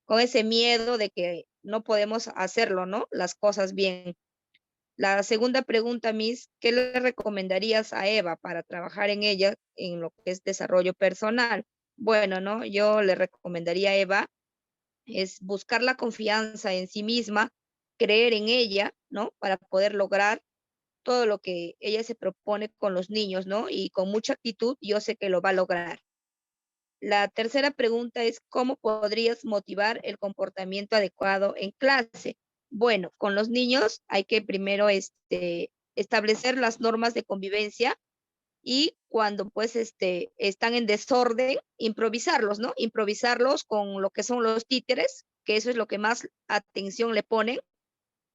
con ese miedo de que no podemos hacerlo, ¿no? Las cosas bien. La segunda pregunta, Miss, ¿qué le recomendarías a Eva para trabajar en ella en lo que es desarrollo personal? Bueno, ¿no? Yo le recomendaría a Eva es buscar la confianza en sí misma, creer en ella, ¿no? Para poder lograr todo lo que ella se propone con los niños, ¿no? Y con mucha actitud, yo sé que lo va a lograr. La tercera pregunta es, ¿cómo podrías motivar el comportamiento adecuado en clase? Bueno, con los niños hay que primero establecer las normas de convivencia, y cuando pues están en desorden, improvisarlos, ¿no? Improvisarlos con lo que son los títeres, que eso es lo que más atención le ponen,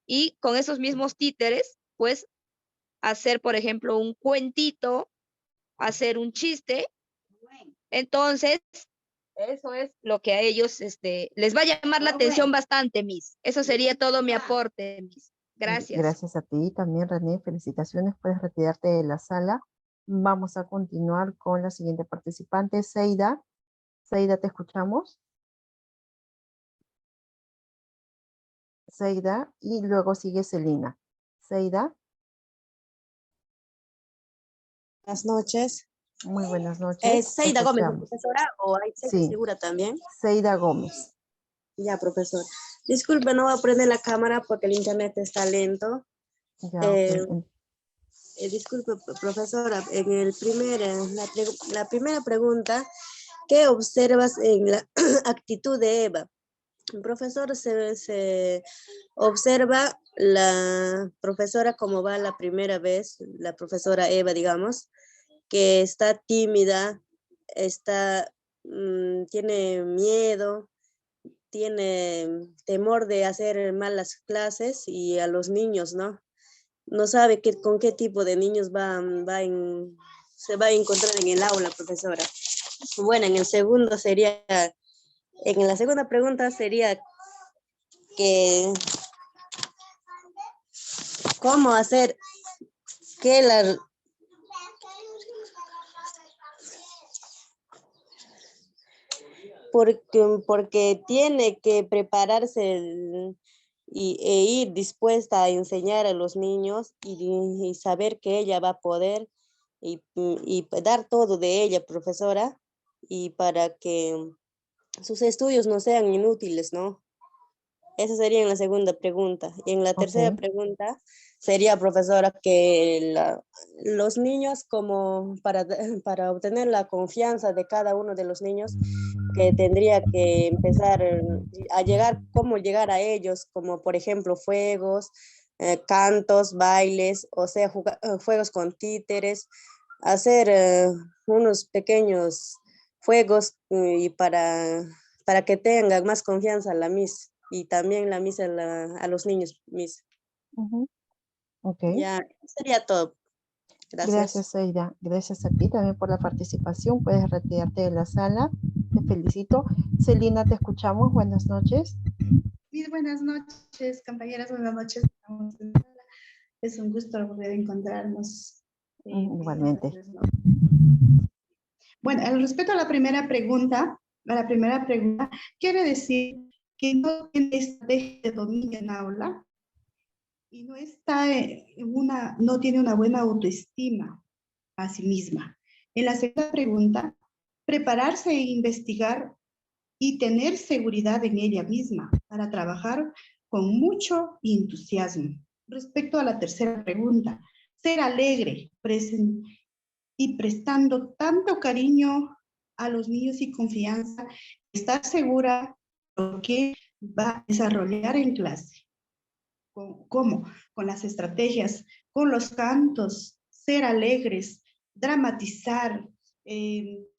y con esos mismos títeres, pues hacer, por ejemplo, un cuentito, hacer un chiste. Entonces, eso es lo que a ellos les va a llamar la atención bastante, Miss. Eso sería todo mi aporte, Miss. Gracias. Gracias a ti también, René. Felicitaciones. Puedes retirarte de la sala. Vamos a continuar con la siguiente participante, Seida. Seida, ¿te escuchamos? Seida, y luego sigue Celina. Seida. Buenas noches. Muy buenas noches. ¿Es Seida Gómez, escuchamos. profesora, o hay Sí. Segura también? Seida Gómez. Ya, profesor. Disculpe, no voy a prender la cámara porque el internet está lento. Ya, ok. Disculpe, profesora, la primera pregunta, ¿qué observas en la actitud de Eva? Profesor, se observa la profesora como va la primera vez, la profesora Eva, digamos, que está tímida, tiene miedo, tiene temor de hacer malas clases y a los niños, ¿no? No sabe con qué tipo de niños se va a encontrar en el aula, profesora. Bueno, en la segunda pregunta sería que cómo hacer que porque tiene que prepararse e ir dispuesta a enseñar a los niños y saber que ella va a poder y dar todo de ella, profesora, y para que sus estudios no sean inútiles, ¿no? Esa sería en la segunda pregunta. Y en la tercera pregunta sería, profesora, que los niños, como para obtener la confianza de cada uno de los niños, que tendría que empezar a llegar, cómo llegar a ellos, como por ejemplo juegos, cantos, bailes, o sea, juegos con títeres, hacer unos pequeños juegos y para que tengan más confianza la Miss y también la Miss a los niños, Miss. Ok. Ya, sería todo. Gracias. Gracias, Eida. Gracias a ti también por la participación. Puedes retirarte de la sala. Te felicito. Celina, te escuchamos. Buenas noches. Buenas noches, compañeras. Buenas noches. Es un gusto volver a encontrarnos. Igualmente. Bueno, al respecto a la primera pregunta, quiere decir que no tiene estrategia de dominio en aula y no tiene una buena autoestima a sí misma. En la segunda pregunta, prepararse e investigar y tener seguridad en ella misma para trabajar con mucho entusiasmo. Respecto a la tercera pregunta, ser alegre y prestando tanto cariño a los niños y confianza, estar segura de lo que va a desarrollar en clase. ¿Cómo? Con las estrategias, con los cantos, ser alegres, dramatizar y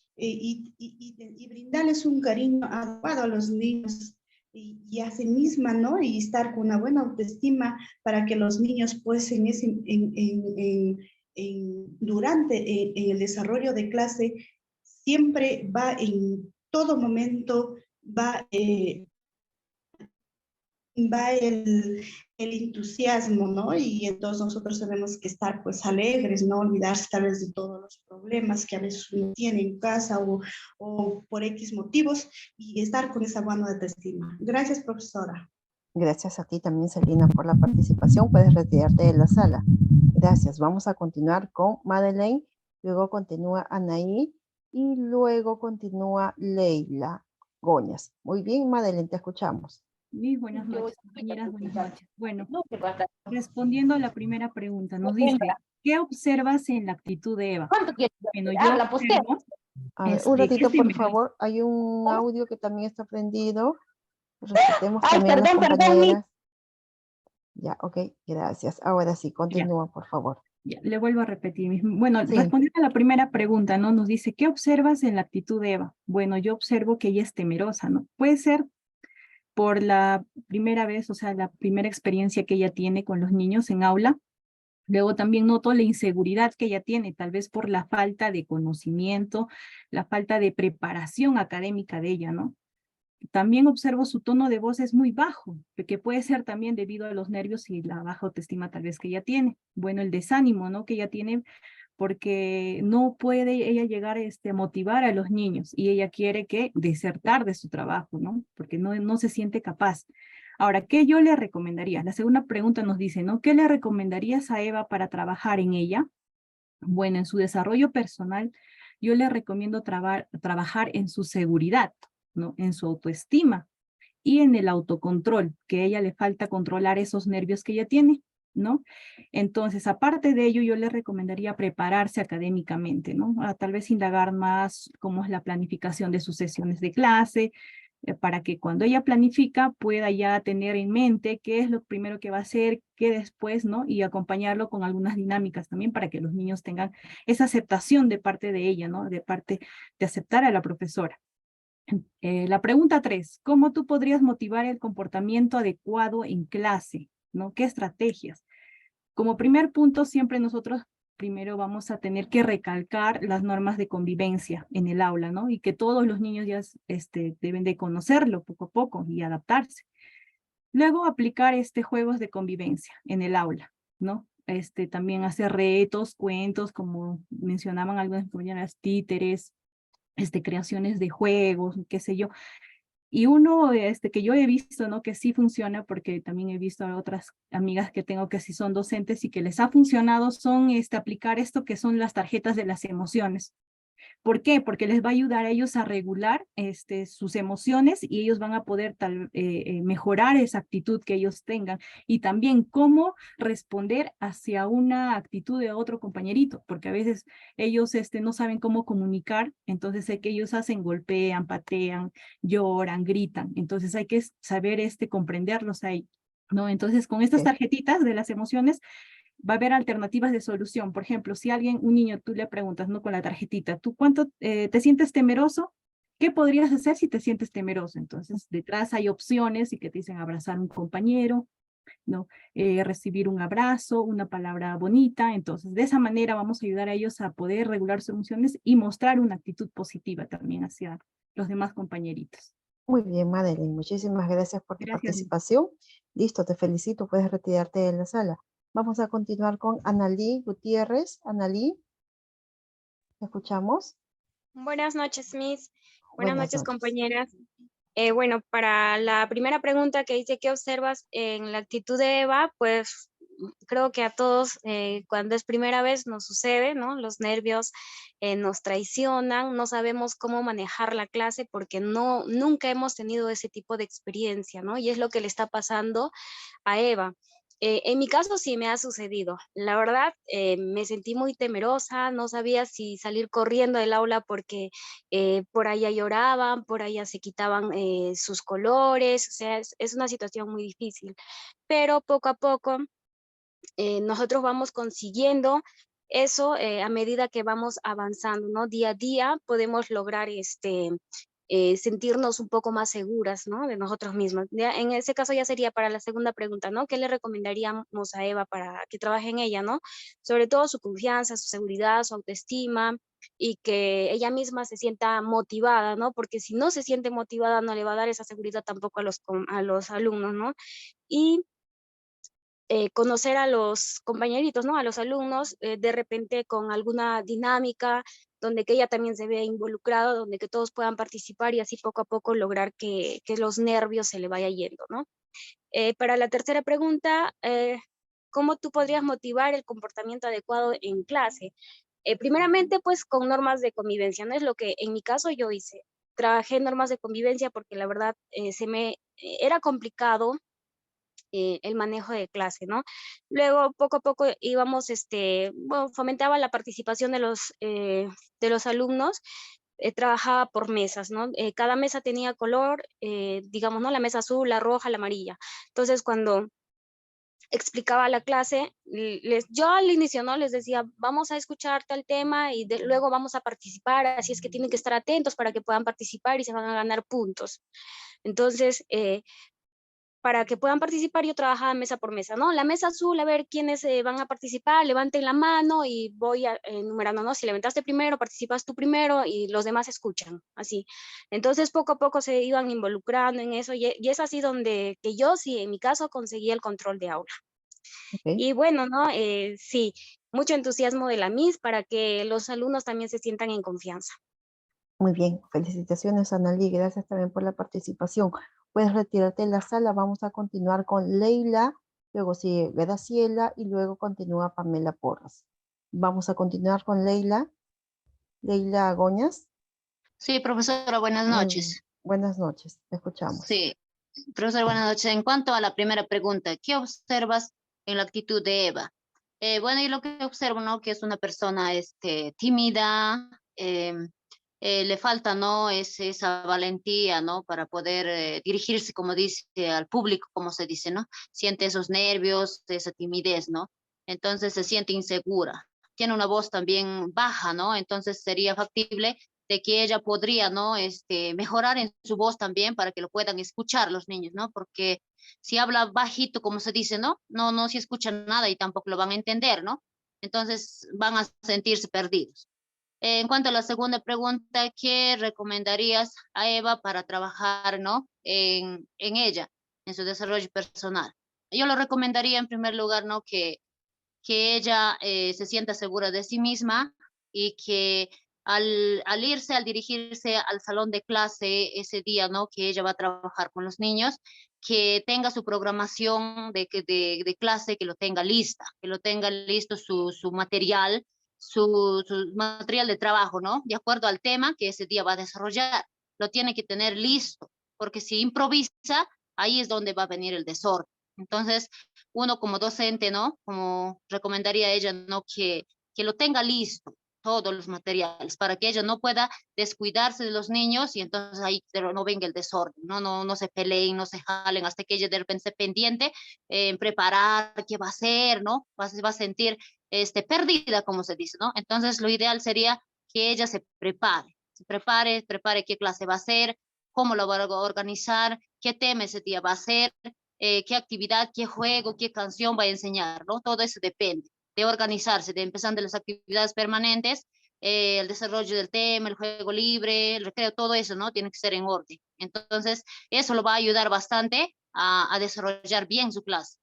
brindarles un cariño adecuado a los niños y a sí misma, ¿no? Y estar con una buena autoestima para que los niños, pues, durante el desarrollo de clase, siempre va en todo momento, va el entusiasmo, ¿no? Y entonces nosotros tenemos que estar pues alegres, no olvidarse tal vez de todos los problemas que a veces uno tiene en casa o por X motivos y estar con esa buena autoestima. Gracias, profesora. Gracias a ti también, Celina, por la participación. Puedes retirarte de la sala. Gracias. Vamos a continuar con Madeleine, luego continúa Anaí y luego continúa Leila Goñas. Muy bien, Madeleine, te escuchamos. Muy buenas noches, compañeras, buenas noches. Bueno, respondiendo a la primera pregunta, nos dice, ¿qué observas en la actitud de Eva? Bueno, yo observo... A ver, un ratito, por favor. Hay un audio que también está prendido. Respetemos también a las compañeras. Ya, ok, gracias. Ahora sí, continúa, por favor. Ya, le vuelvo a repetir. Bueno, Sí. respondiendo a la primera pregunta, ¿no? Nos dice, ¿qué observas en la actitud de Eva? Bueno, yo observo que ella es temerosa, ¿no? Puede ser por la primera vez, o sea, la primera experiencia que ella tiene con los niños en aula. Luego también noto la inseguridad que ella tiene, tal vez por la falta de conocimiento, la falta de preparación académica de ella, ¿no? También observo su tono de voz es muy bajo, que puede ser también debido a los nervios y la baja autoestima tal vez que ella tiene. Bueno, el desánimo, ¿no? Que ella tiene porque no puede ella llegar a motivar a los niños y ella quiere que desertar de su trabajo, ¿no? Porque no se siente capaz. Ahora, ¿qué yo le recomendaría? La segunda pregunta nos dice, ¿no? ¿Qué le recomendarías a Eva para trabajar en ella? Bueno, en su desarrollo personal, yo le recomiendo trabajar en su seguridad, ¿no? En su autoestima y en el autocontrol, que a ella le falta controlar esos nervios que ella tiene, ¿no? Entonces, aparte de ello, yo le recomendaría prepararse académicamente, ¿no? Tal vez indagar más cómo es la planificación de sus sesiones de clase, para que cuando ella planifica pueda ya tener en mente qué es lo primero que va a hacer, qué después, ¿no? Y acompañarlo con algunas dinámicas también para que los niños tengan esa aceptación de parte de ella, ¿no? De parte de aceptar a la profesora. La pregunta 3, ¿cómo tú podrías motivar el comportamiento adecuado en clase? ¿No? ¿Qué estrategias? Como primer punto, siempre nosotros primero vamos a tener que recalcar las normas de convivencia en el aula, ¿no? Y que todos los niños ya deben de conocerlo poco a poco y adaptarse. Luego, aplicar juegos de convivencia en el aula, ¿no? También hacer retos, cuentos, como mencionaban algunas compañeras, títeres, creaciones de juegos, qué sé yo. Y uno que yo he visto, ¿no? Que sí funciona, porque también he visto a otras amigas que tengo que sí son docentes y que les ha funcionado, son aplicar esto que son las tarjetas de las emociones. ¿Por qué? Porque les va a ayudar a ellos a regular sus emociones y ellos van a poder mejorar esa actitud que ellos tengan. Y también cómo responder hacia una actitud de otro compañerito, porque a veces ellos no saben cómo comunicar, entonces sé que ellos hacen, golpean, patean, lloran, gritan. Entonces hay que saber comprenderlos ahí, ¿no? Entonces con estas tarjetitas de las emociones, va a haber alternativas de solución. Por ejemplo, si un niño, tú le preguntas, ¿no? Con la tarjetita, ¿tú cuánto te sientes temeroso? ¿Qué podrías hacer si te sientes temeroso? Entonces, detrás hay opciones y que te dicen abrazar a un compañero, ¿no? Recibir un abrazo, una palabra bonita. Entonces, de esa manera vamos a ayudar a ellos a poder regular sus emociones y mostrar una actitud positiva también hacia los demás compañeritos. Muy bien, Madeline, muchísimas gracias por tu Gracias. participación. Listo, te felicito, puedes retirarte de la sala. Vamos a continuar con Analí Gutiérrez. Analí, ¿te escuchamos? Buenas noches, Miss. Buenas Buenas noches, noches. compañeras. Bueno, para la primera pregunta que dice, ¿qué observas en la actitud de Eva? Pues creo que a todos cuando es primera vez nos sucede, ¿no? Los nervios nos traicionan, no sabemos cómo manejar la clase porque nunca hemos tenido ese tipo de experiencia, ¿no? Y es lo que le está pasando a Eva. En mi caso sí me ha sucedido. La verdad, me sentí muy temerosa, no sabía si salir corriendo del aula porque por allá lloraban, por allá se quitaban sus colores, o sea, es una situación muy difícil. Pero poco a poco nosotros vamos consiguiendo eso a medida que vamos avanzando, ¿no? Día a día podemos lograr sentirnos un poco más seguras, ¿no? De nosotros mismos. Ya, en ese caso ya sería para la segunda pregunta, ¿no? ¿Qué le recomendaríamos a Eva para que trabaje en ella, ¿no? Sobre todo su confianza, su seguridad, su autoestima y que ella misma se sienta motivada, ¿no? Porque si no se siente motivada no le va a dar esa seguridad tampoco a los alumnos, ¿no? Y conocer a los compañeritos, ¿no? A los alumnos, de repente con alguna dinámica donde que ella también se vea involucrada, donde que todos puedan participar y así poco a poco lograr que los nervios se le vaya yendo, ¿no? Para la tercera pregunta, ¿cómo tú podrías motivar el comportamiento adecuado en clase? Primeramente, pues con normas de convivencia, ¿no? Es lo que en mi caso yo hice. Trabajé en normas de convivencia porque la verdad era complicado el manejo de clase, ¿no? Luego, poco a poco íbamos, bueno, fomentaba la participación de los alumnos, trabajaba por mesas, ¿no? Cada mesa tenía color, digamos, ¿no? La mesa azul, la roja, la amarilla. Entonces, cuando explicaba la clase, yo al inicio, ¿no? Les decía, vamos a escuchar tal tema y luego vamos a participar, así es que tienen que estar atentos para que puedan participar y se van a ganar puntos. Entonces, para que puedan participar, yo trabajaba mesa por mesa, ¿no? La mesa azul, a ver quiénes van a participar, levanten la mano y voy enumerando, ¿no? Si levantaste primero, participas tú primero y los demás escuchan, así. Entonces, poco a poco se iban involucrando en eso y es así donde que yo, sí, en mi caso, conseguí el control de aula. Y bueno, ¿no? Sí, mucho entusiasmo de la Miss para que los alumnos también se sientan en confianza. Muy bien, felicitaciones, Analí, gracias también por la participación. Puedes retirarte de la sala, vamos a continuar con Leila, luego sigue Graciela y luego continúa Pamela Porras. Vamos a continuar con Leila. Leila Agoñas. Sí, profesora, buenas noches. Buenas noches, te escuchamos. Sí, profesora, buenas noches. En cuanto a la primera pregunta, ¿qué observas en la actitud de Eva? Bueno, y lo que observo, ¿no? Que es una persona tímida, le falta, ¿no? Esa valentía, ¿no? Para poder dirigirse, como dice, al público, como se dice, ¿no? Siente esos nervios, esa timidez, ¿no? Entonces se siente insegura. Tiene una voz también baja, ¿no? Entonces sería factible de que ella podría, ¿no? Mejorar en su voz también para que lo puedan escuchar los niños, ¿no? Porque si habla bajito, como se dice, ¿no? No se escuchan nada y tampoco lo van a entender, ¿no? Entonces van a sentirse perdidos. En cuanto a la segunda pregunta, ¿qué recomendarías a Eva para trabajar, ¿no? En ella, en su desarrollo personal? Yo lo recomendaría en primer lugar, ¿no? Que ella se sienta segura de sí misma y que al irse, al dirigirse al salón de clase ese día, ¿no? Que ella va a trabajar con los niños, que tenga su programación de clase, que lo tenga lista, que lo tenga listo su material, su material de trabajo, ¿no? De acuerdo al tema que ese día va a desarrollar. Lo tiene que tener listo, porque si improvisa, ahí es donde va a venir el desorden. Entonces, uno como docente, ¿no? Como recomendaría a ella, ¿no? Que lo tenga listo, todos los materiales, para que ella no pueda descuidarse de los niños y entonces ahí no venga el desorden, no se peleen, no se jalen, hasta que ella de repente esté pendiente en preparar qué va a hacer, ¿no? Va a sentir perdida, como se dice, ¿no? Entonces lo ideal sería que ella se prepare qué clase va a hacer, cómo lo va a organizar, qué tema ese día va a hacer, qué actividad, qué juego, qué canción va a enseñar, ¿no? Todo eso depende de organizarse, de empezando las actividades permanentes, el desarrollo del tema, el juego libre, el recreo, todo eso, ¿no? Tiene que ser en orden. Entonces, eso lo va a ayudar bastante a desarrollar bien su clase.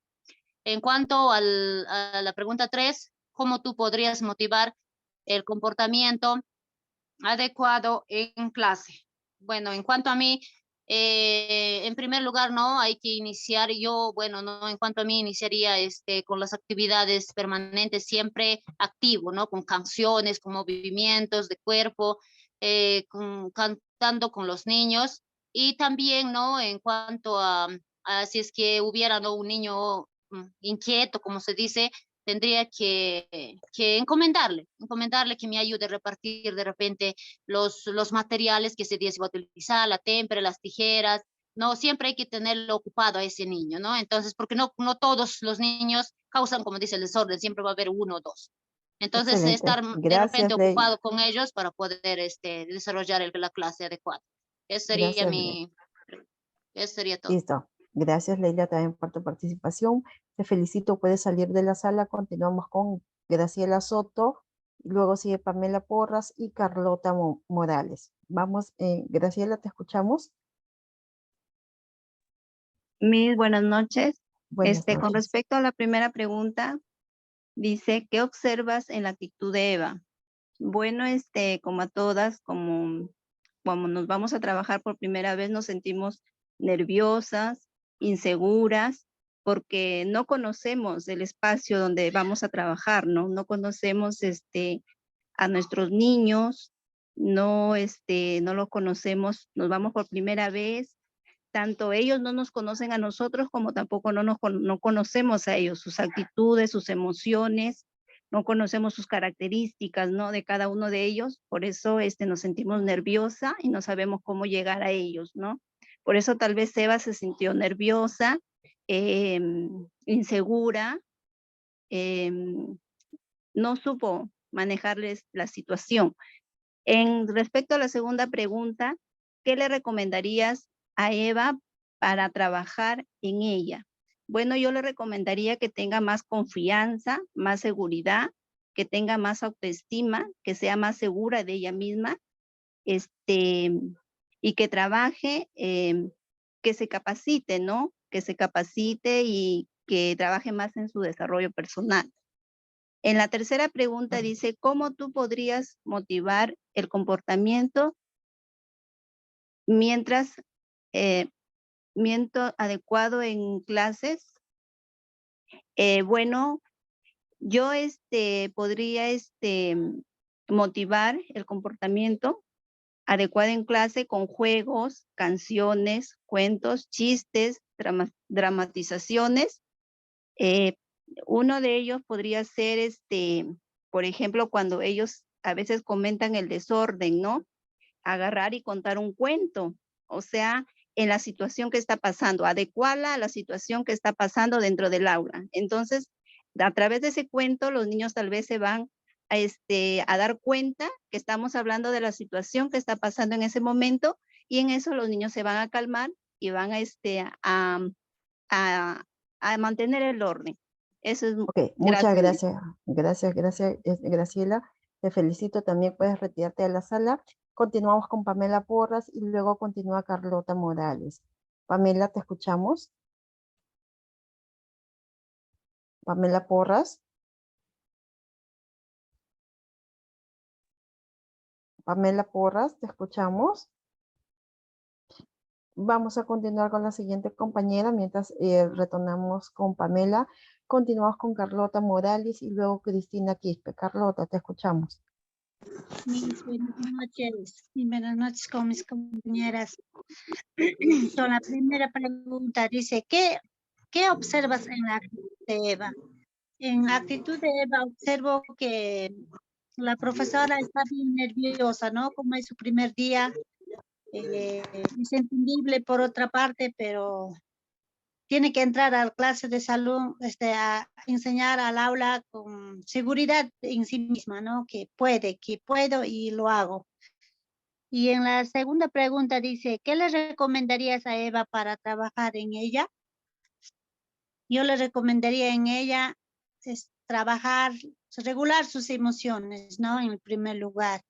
En cuanto a la pregunta 3, ¿cómo tú podrías motivar el comportamiento adecuado en clase? Bueno, en cuanto a mí, en primer lugar, ¿no? Hay que iniciar, no, en cuanto a mí, iniciaría con las actividades permanentes, siempre activo, ¿no? Con canciones, con movimientos de cuerpo, cantando con los niños, y también, ¿no? En cuanto a si es que hubiera, ¿no? Un niño inquieto, como se dice, tendría que encomendarle que me ayude a repartir de repente los materiales que ese día se va a utilizar, la témpera, las tijeras, no, siempre hay que tenerlo ocupado a ese niño, ¿no? Entonces, porque no todos los niños causan, como dice el desorden, siempre va a haber uno o dos. Entonces, Excelente. estar de Gracias, repente Ley. ocupado con ellos para poder desarrollar la clase adecuada. Eso sería Gracias, Ley. eso sería todo. Listo. Gracias, Leila, también por tu participación. Te felicito, puedes salir de la sala. Continuamos con Graciela Soto, luego sigue Pamela Porras y Carlota Morales. Vamos, Graciela, te escuchamos. Buenas noches. Buenas Con noches. respecto a la primera pregunta, dice, ¿qué observas en la actitud de Eva? Bueno, como a todas, como nos vamos a trabajar por primera vez, nos sentimos nerviosas, inseguras, porque no conocemos el espacio donde vamos a trabajar, ¿no? No conocemos a nuestros niños, no los conocemos, nos vamos por primera vez, tanto ellos no nos conocen a nosotros como tampoco no conocemos a ellos, sus actitudes, sus emociones, no conocemos sus características, ¿no? De cada uno de ellos, por eso nos sentimos nerviosa y no sabemos cómo llegar a ellos, ¿no? Por eso tal vez Eva se sintió nerviosa, insegura, no supo manejarles la situación. En respecto a la segunda pregunta, ¿qué le recomendarías a Eva para trabajar en ella? Bueno, yo le recomendaría que tenga más confianza, más seguridad, que tenga más autoestima, que sea más segura de ella misma, y que trabaje, que se capacite, ¿no? Que se capacite y que trabaje más en su desarrollo personal. En la tercera pregunta dice, ¿cómo tú podrías motivar el comportamiento mientras adecuado en clases? Bueno, yo podría motivar el comportamiento adecuado en clase con juegos, canciones, cuentos, chistes, dramatizaciones. Uno de ellos podría ser, por ejemplo, cuando ellos a veces comentan el desorden, ¿no? Agarrar y contar un cuento, o sea, en la situación que está pasando, adecuarla a la situación que está pasando dentro del aula. Entonces, a través de ese cuento, los niños tal vez se van a dar cuenta que estamos hablando de la situación que está pasando en ese momento, y en eso los niños se van a calmar y van a mantener el orden. Eso es. Ok, muchas gracias. Gracias, Graciela. Te felicito. También puedes retirarte de la sala. Continuamos con Pamela Porras y luego continúa Carlota Morales. Pamela, te escuchamos. Pamela Porras. Pamela Porras, te escuchamos. Vamos a continuar con la siguiente compañera mientras retornamos con Pamela. Continuamos con Carlota Morales y luego Cristina Quispe. Carlota, te escuchamos. Buenas noches con mis compañeras. Con la primera pregunta dice, ¿qué observas en la actitud de Eva? En la actitud de Eva observo que la profesora está bien nerviosa, ¿no? Como es su primer día. Es entendible por otra parte, pero tiene que entrar a la clase de salón, a enseñar al aula con seguridad en sí misma, ¿no? Que puedo y lo hago. Y en la segunda pregunta dice, ¿qué le recomendarías a Eva para trabajar en ella? Yo le recomendaría en ella trabajar, regular sus emociones, ¿no? En el primer lugar.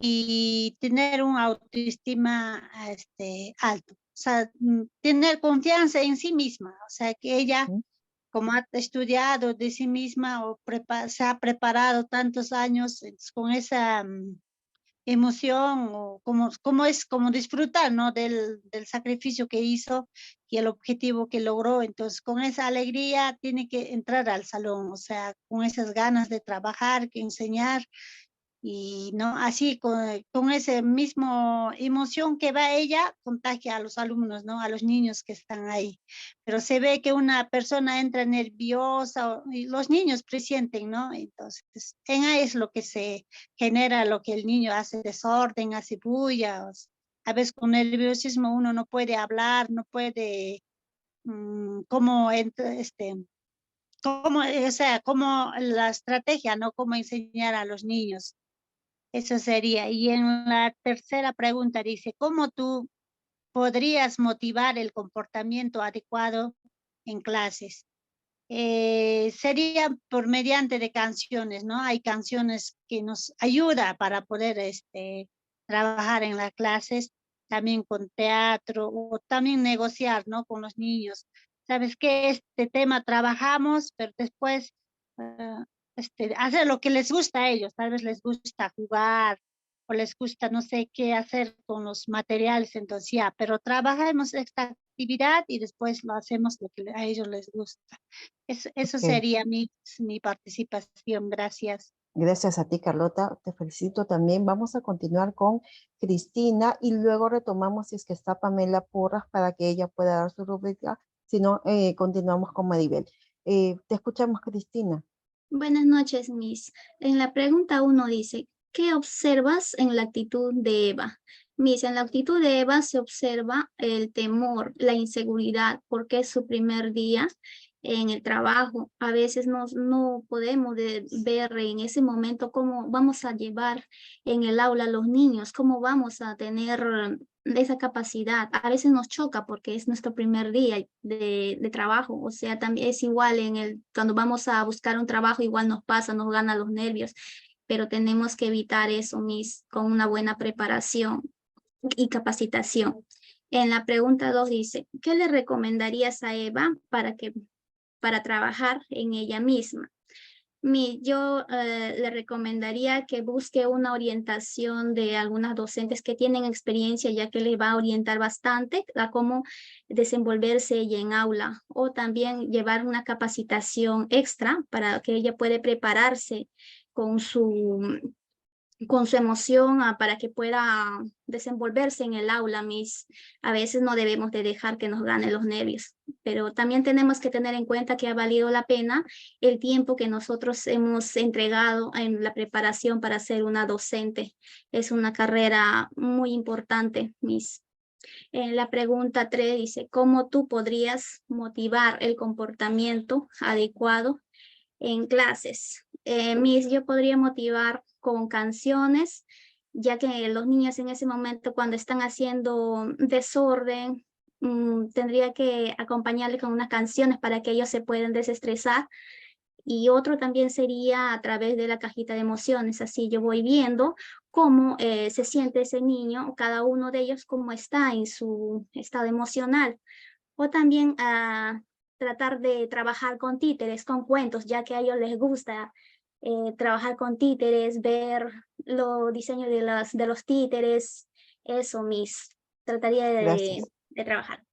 Y tener un autoestima alto. O sea, tener confianza en sí misma. O sea, que ella, como ha estudiado de sí misma o se ha preparado tantos años con esa emoción o como disfrutar, ¿no? Del sacrificio que hizo y el objetivo que logró. Entonces, con esa alegría tiene que entrar al salón, o sea, con esas ganas de trabajar, que enseñar. Y no, así con ese mismo emoción que va ella, contagia a los alumnos, ¿no? A los niños que están ahí. Pero se ve que una persona entra nerviosa y los niños presienten, ¿no? Entonces, en ahí es lo que se genera, lo que el niño hace desorden, hace bulla. A veces con nerviosismo uno no puede hablar, no puede, como la estrategia, ¿no? Cómo enseñar a los niños. Eso sería. Y en la tercera pregunta dice, ¿cómo tú podrías motivar el comportamiento adecuado en clases? Sería por mediante de canciones, ¿no? Hay canciones que nos ayudan para poder trabajar en las clases, también con teatro o también negociar, ¿no? Con los niños. ¿Sabes qué? Este tema trabajamos, pero después hacer lo que les gusta a ellos. Tal vez les gusta jugar o les gusta no sé qué hacer con los materiales, entonces ya, pero trabajamos esta actividad y después lo hacemos lo que a ellos les gusta. Eso sería mi participación. Gracias. Gracias a ti, Carlota. Te felicito también. Vamos a continuar con Cristina y luego retomamos si es que está Pamela Porras para que ella pueda dar su rúbrica. Si no, continuamos con Maribel. Te escuchamos, Cristina. Buenas noches, Miss. En la pregunta 1 dice, ¿qué observas en la actitud de Eva? Miss, en la actitud de Eva se observa el temor, la inseguridad, porque es su primer día en el trabajo. A veces no podemos ver en ese momento cómo vamos a llevar en el aula a los niños, cómo vamos a tener esa capacidad. A veces nos choca porque es nuestro primer día de trabajo. O sea, también es igual cuando vamos a buscar un trabajo, igual nos pasa, nos gana los nervios, pero tenemos que evitar eso, Miss, con una buena preparación y capacitación. En la pregunta 2 dice, ¿qué le recomendarías a Eva para trabajar en ella misma? Yo le recomendaría que busque una orientación de algunas docentes que tienen experiencia, ya que le va a orientar bastante a cómo desenvolverse ella en aula, o también llevar una capacitación extra para que ella pueda prepararse con su emoción para que pueda desenvolverse en el aula, A veces no debemos de dejar que nos ganen los nervios, pero también tenemos que tener en cuenta que ha valido la pena el tiempo que nosotros hemos entregado en la preparación para ser una docente. Es una carrera muy importante, En la pregunta 3 dice, ¿cómo tú podrías motivar el comportamiento adecuado en clases? Miss, yo podría motivar con canciones, ya que los niños en ese momento cuando están haciendo desorden, tendría que acompañarles con unas canciones para que ellos se puedan desestresar. Y otro también sería a través de la cajita de emociones, así yo voy viendo cómo se siente ese niño, cada uno de ellos, cómo está en su estado emocional. O también tratar de trabajar con títeres, con cuentos, ya que a ellos les gusta trabajar con títeres, ver los diseños de los títeres, eso, Miss, trataría Gracias. de trabajar.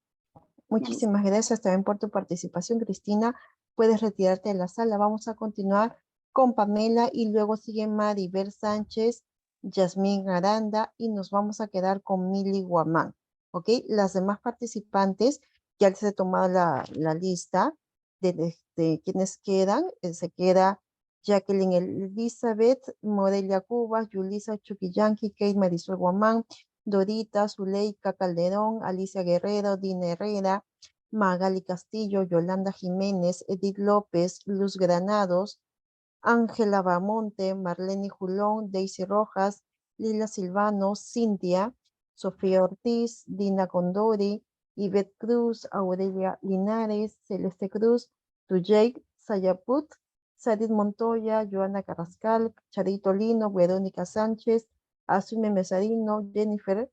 Muchísimas gracias también por tu participación, Cristina. Puedes retirarte de la sala. Vamos a continuar con Pamela y luego sigue Maribel Sánchez, Yasmín Aranda y nos vamos a quedar con Mili Guamán. ¿Ok? Las demás participantes, ya se ha tomado la lista de quienes quedan. Se queda Jacqueline Elizabeth, Morelia Cubas, Yulisa Chuquillanqui, Kate Marisol Guamán, Dorita, Zuleika Calderón, Alicia Guerrero, Dina Herrera, Magali Castillo, Yolanda Jiménez, Edith López, Luz Granados, Ángela Bamonte, Marlene Julón, Daisy Rojas, Lila Silvano, Cintia, Sofía Ortiz, Dina Condori, Ivette Cruz, Aurelia Linares, Celeste Cruz, Tuyek Sayaput, Sadit Montoya, Joana Carrascal, Charito Lino, Verónica Sánchez, Asume Mesarino, Jennifer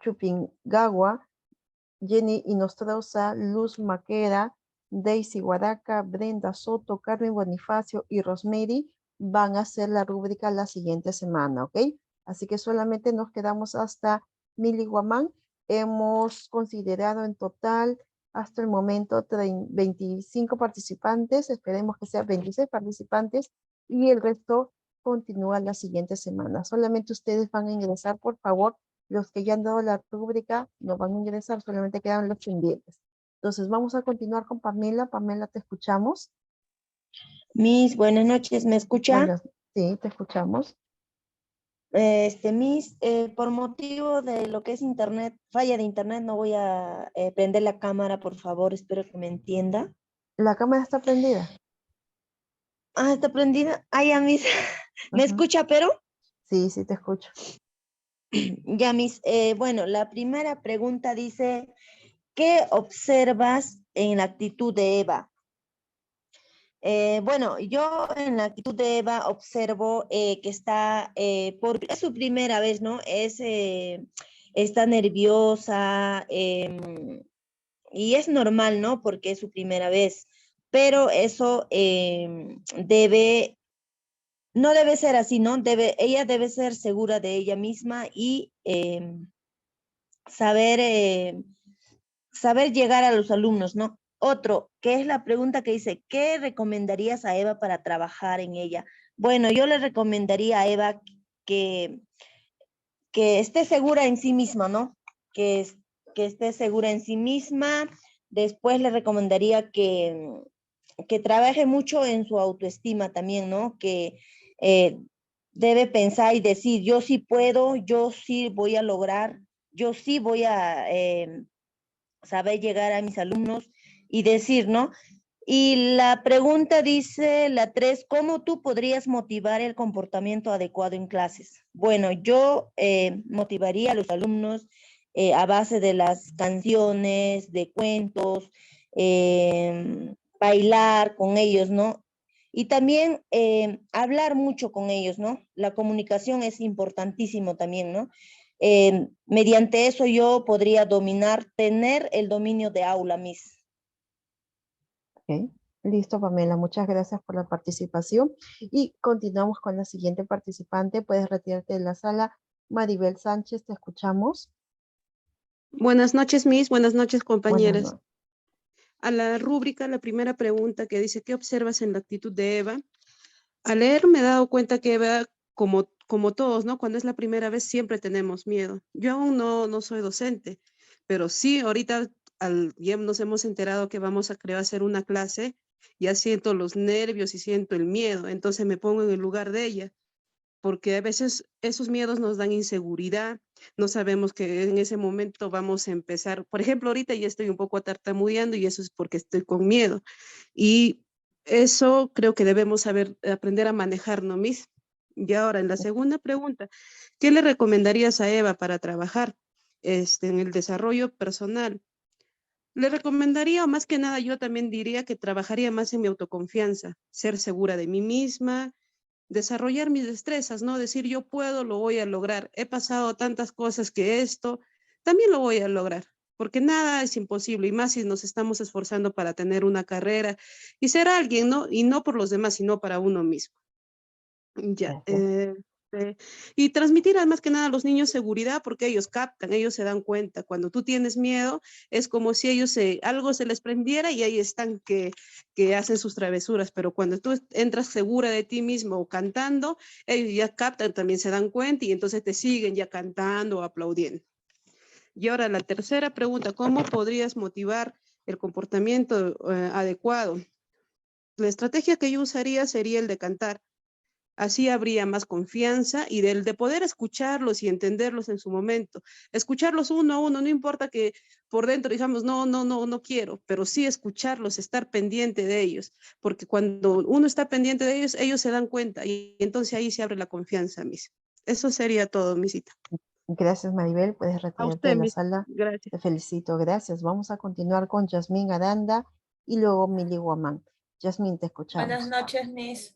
Chupingawa, Jenny Inostroza, Luz Maquera, Daisy Guaraca, Brenda Soto, Carmen Bonifacio y Rosemary van a hacer la rúbrica la siguiente semana, ¿ok? Así que solamente nos quedamos hasta Mili Guamán. Hemos considerado en total hasta el momento 25 participantes, esperemos que sean 26 participantes y el resto continúa la siguiente semana. Solamente ustedes van a ingresar, por favor. Los que ya han dado la rúbrica no van a ingresar, solamente quedan los pendientes. Entonces vamos a continuar con Pamela. Pamela, te escuchamos. Miss, buenas noches, ¿me escucha? Sí, te escuchamos. Miss, por motivo de lo que es internet, falla de internet, no voy a prender la cámara, por favor, espero que me entienda. ¿La cámara está prendida? Ah, está prendida. Ah, ya, Miss. ¿Me escucha, pero? Sí, sí te escucho. Ya, Miss. Bueno, la primera pregunta dice, ¿qué observas en la actitud de Eva? Bueno, yo en la actitud de Eva observo que está, es su primera vez, ¿no? Está nerviosa y es normal, ¿no? Porque es su primera vez, pero eso no debe ser así, ¿no? Ella debe ser segura de ella misma y saber llegar a los alumnos, ¿no? Otro, que es la pregunta que dice, ¿qué recomendarías a Eva para trabajar en ella? Bueno, yo le recomendaría a Eva que esté segura en sí misma, ¿no? Que esté segura en sí misma. Después le recomendaría que trabaje mucho en su autoestima también, ¿no? Que debe pensar y decir, yo sí puedo, yo sí voy a lograr, yo sí voy a saber llegar a mis alumnos y decir, ¿no? Y la pregunta dice, la 3, ¿cómo tú podrías motivar el comportamiento adecuado en clases? Bueno, yo motivaría a los alumnos a base de las canciones, de cuentos, bailar con ellos, ¿no? Y también hablar mucho con ellos, ¿no? La comunicación es importantísimo también, ¿no? Mediante eso yo podría tener el dominio de aula, Miss. Ok, listo, Pamela. Muchas gracias por la participación. Y continuamos con la siguiente participante. Puedes retirarte de la sala. Maribel Sánchez, te escuchamos. Buenas noches, Miss. Buenas noches, compañeras. Buenas noches. A la rúbrica, la primera pregunta que dice, ¿qué observas en la actitud de Eva? Al leer me he dado cuenta que Eva, como todos, ¿no? Cuando es la primera vez siempre tenemos miedo. Yo aún no soy docente, pero sí, ahorita ya nos hemos enterado que vamos a hacer una clase, ya siento los nervios y siento el miedo, entonces me pongo en el lugar de ella, porque a veces esos miedos nos dan inseguridad, no sabemos que en ese momento vamos a empezar. Por ejemplo, ahorita ya estoy un poco tartamudeando y eso es porque estoy con miedo. Y Eso creo que debemos aprender a manejar, ¿no, Miss? Y ahora, en la segunda pregunta, ¿qué le recomendarías a Eva para trabajar en el desarrollo personal? Le recomendaría, o más que nada, yo también diría que trabajaría más en mi autoconfianza, ser segura de mí misma, desarrollar mis destrezas, ¿no? Decir, yo puedo, lo voy a lograr. He pasado tantas cosas que esto, también lo voy a lograr, porque nada es imposible, y más si nos estamos esforzando para tener una carrera y ser alguien, ¿no? Y no por los demás, sino para uno mismo. Ya. Y transmitir además que nada a los niños seguridad, porque ellos captan, ellos se dan cuenta. Cuando tú tienes miedo, es como si ellos algo se les prendiera y ahí están que hacen sus travesuras, pero cuando tú entras segura de ti mismo o cantando, ellos ya captan, también se dan cuenta y entonces te siguen ya cantando o aplaudiendo. Y ahora la tercera pregunta, ¿cómo podrías motivar el comportamiento adecuado? La estrategia que yo usaría sería el de cantar. Así habría más confianza y de poder escucharlos y entenderlos en su momento. Escucharlos uno a uno, no importa que por dentro digamos, no quiero, pero sí escucharlos, estar pendiente de ellos, porque cuando uno está pendiente de ellos, ellos se dan cuenta y entonces ahí se abre la confianza, Miss. Eso sería todo, Misita. Gracias, Maribel. Puedes A retirarte usted, de la Miss. sala. Gracias. Te felicito, gracias. Vamos a continuar con Yasmín Aranda y luego Mili Guamán. Yasmín, te escuchamos. Buenas noches, Miss.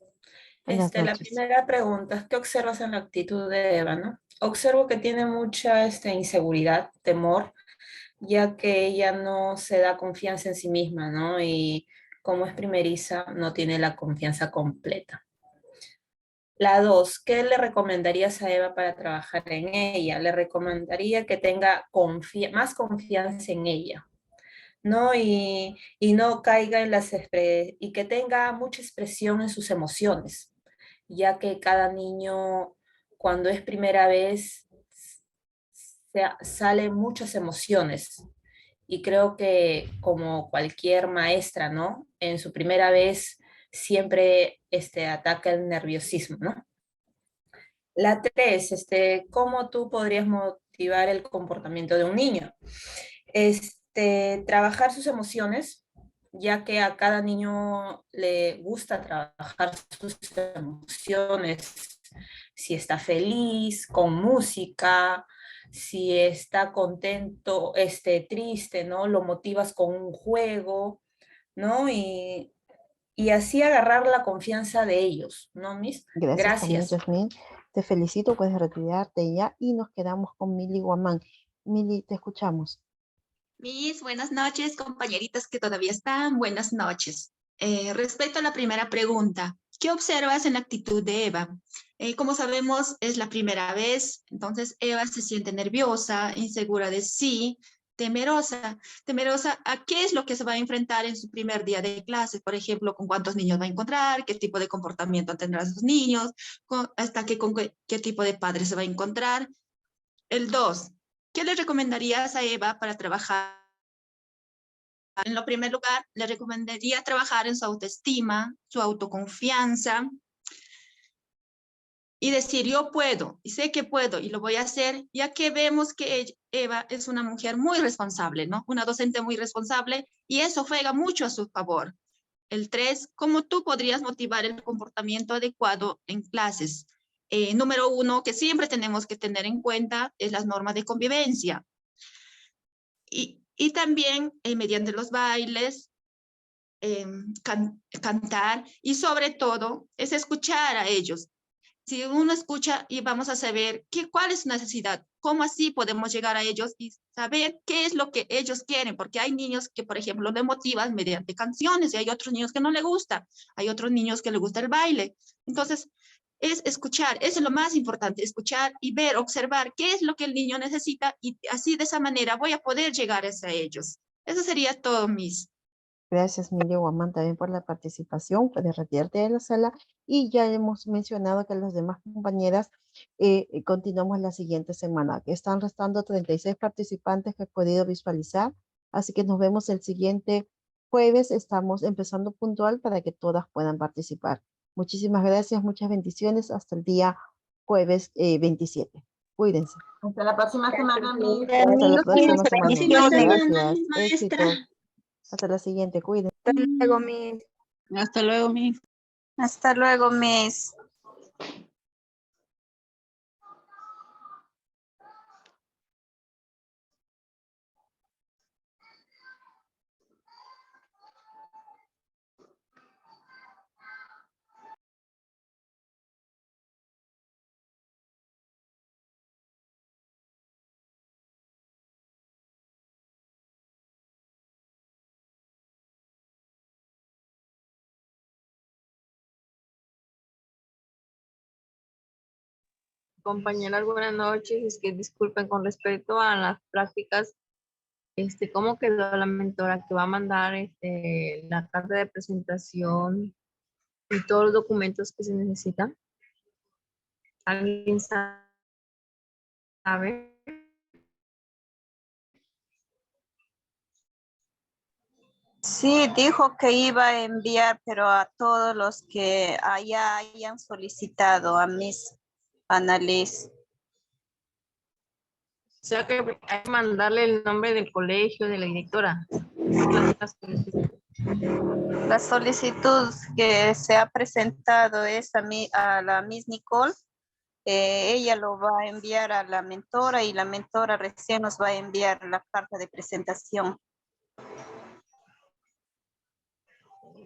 Buenas La noches. primera pregunta es, ¿qué observas en la actitud de Eva, no? Observo que tiene mucha inseguridad, temor, ya que ella no se da confianza en sí misma, ¿no? Y como es primeriza, no tiene la confianza completa. La 2, ¿qué le recomendarías a Eva para trabajar en ella? Le recomendaría que tenga más confianza en ella, ¿no? Y no caiga en y que tenga mucha expresión en sus emociones, ya que cada niño, cuando es primera vez, salen muchas emociones. Y creo que como cualquier maestra, ¿no? En su primera vez siempre ataca el nerviosismo, ¿no? La 3, ¿cómo tú podrías motivar el comportamiento de un niño? Trabajar sus emociones, ya que a cada niño le gusta trabajar sus emociones, si está feliz, con música, si está contento, triste, ¿no? Lo motivas con un juego, ¿no? Y así agarrar la confianza de ellos, ¿no, Miss? Gracias también, Gracias. Yasmín. Te felicito, puedes retirarte ya y nos quedamos con Mili Guamán. Mili, te escuchamos. Mis buenas noches, compañeritas que todavía están, buenas noches. Respecto a la primera pregunta, ¿qué observas en la actitud de Eva? Como sabemos, es la primera vez, entonces Eva se siente nerviosa, insegura de sí, temerosa a qué es lo que se va a enfrentar en su primer día de clase, por ejemplo, con cuántos niños va a encontrar, qué tipo de comportamiento tendrán sus niños, hasta qué tipo de padres se va a encontrar. El 2, ¿qué le recomendarías a Eva para trabajar? En lo primer lugar, le recomendaría trabajar en su autoestima, su autoconfianza y decir, yo puedo, y sé que puedo, y lo voy a hacer, ya que vemos que Eva es una mujer muy responsable, ¿no? Una docente muy responsable, y eso juega mucho a su favor. El 3, ¿cómo tú podrías motivar el comportamiento adecuado en clases? Número 1, que siempre tenemos que tener en cuenta, es las normas de convivencia. Y también mediante los bailes, cantar y sobre todo es escuchar a ellos. Si uno escucha y vamos a saber cuál es su necesidad, cómo así podemos llegar a ellos y saber qué es lo que ellos quieren, porque hay niños que, por ejemplo, le motivan mediante canciones y hay otros niños que no le gusta, hay otros niños que le gusta el baile. Entonces, es escuchar, eso es lo más importante, escuchar y ver, observar qué es lo que el niño necesita y así de esa manera voy a poder llegar hacia ellos. Eso sería todo, Miss. Gracias, Mili Guamán, también por la participación. Puedes retirarte de la sala y ya hemos mencionado que las demás compañeras continuamos la siguiente semana. Están restando 36 participantes que he podido visualizar, así que nos vemos el siguiente jueves. Estamos empezando puntual para que todas puedan participar. Muchísimas gracias, muchas bendiciones. Hasta el día jueves 27. Cuídense. Hasta la próxima semana, Miss. Hasta la próxima semana. Bendiciones. Gracias. Éxito. Hasta la siguiente. Cuídense. Hasta luego, Miss. Hasta luego, Miss. Hasta luego, Miss. Compañeras, buenas noches. Es que disculpen con respecto a las prácticas, ¿cómo quedó la mentora que va a mandar la carta de presentación y todos los documentos que se necesitan? ¿Alguien sabe? Sí, dijo que iba a enviar, pero a todos los que allá hayan solicitado, a mis Annalise. O sea que hay que mandarle el nombre del colegio, de la directora. La solicitud que se ha presentado es a la Miss Nicole. Ella lo va a enviar a la mentora y la mentora recién nos va a enviar la carta de presentación.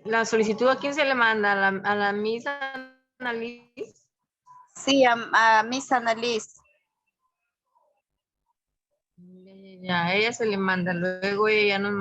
¿La solicitud a quién se le manda? ¿A la Miss Annalise? Sí, a Miss Annalise. Ya, a ella se le manda, luego ella nos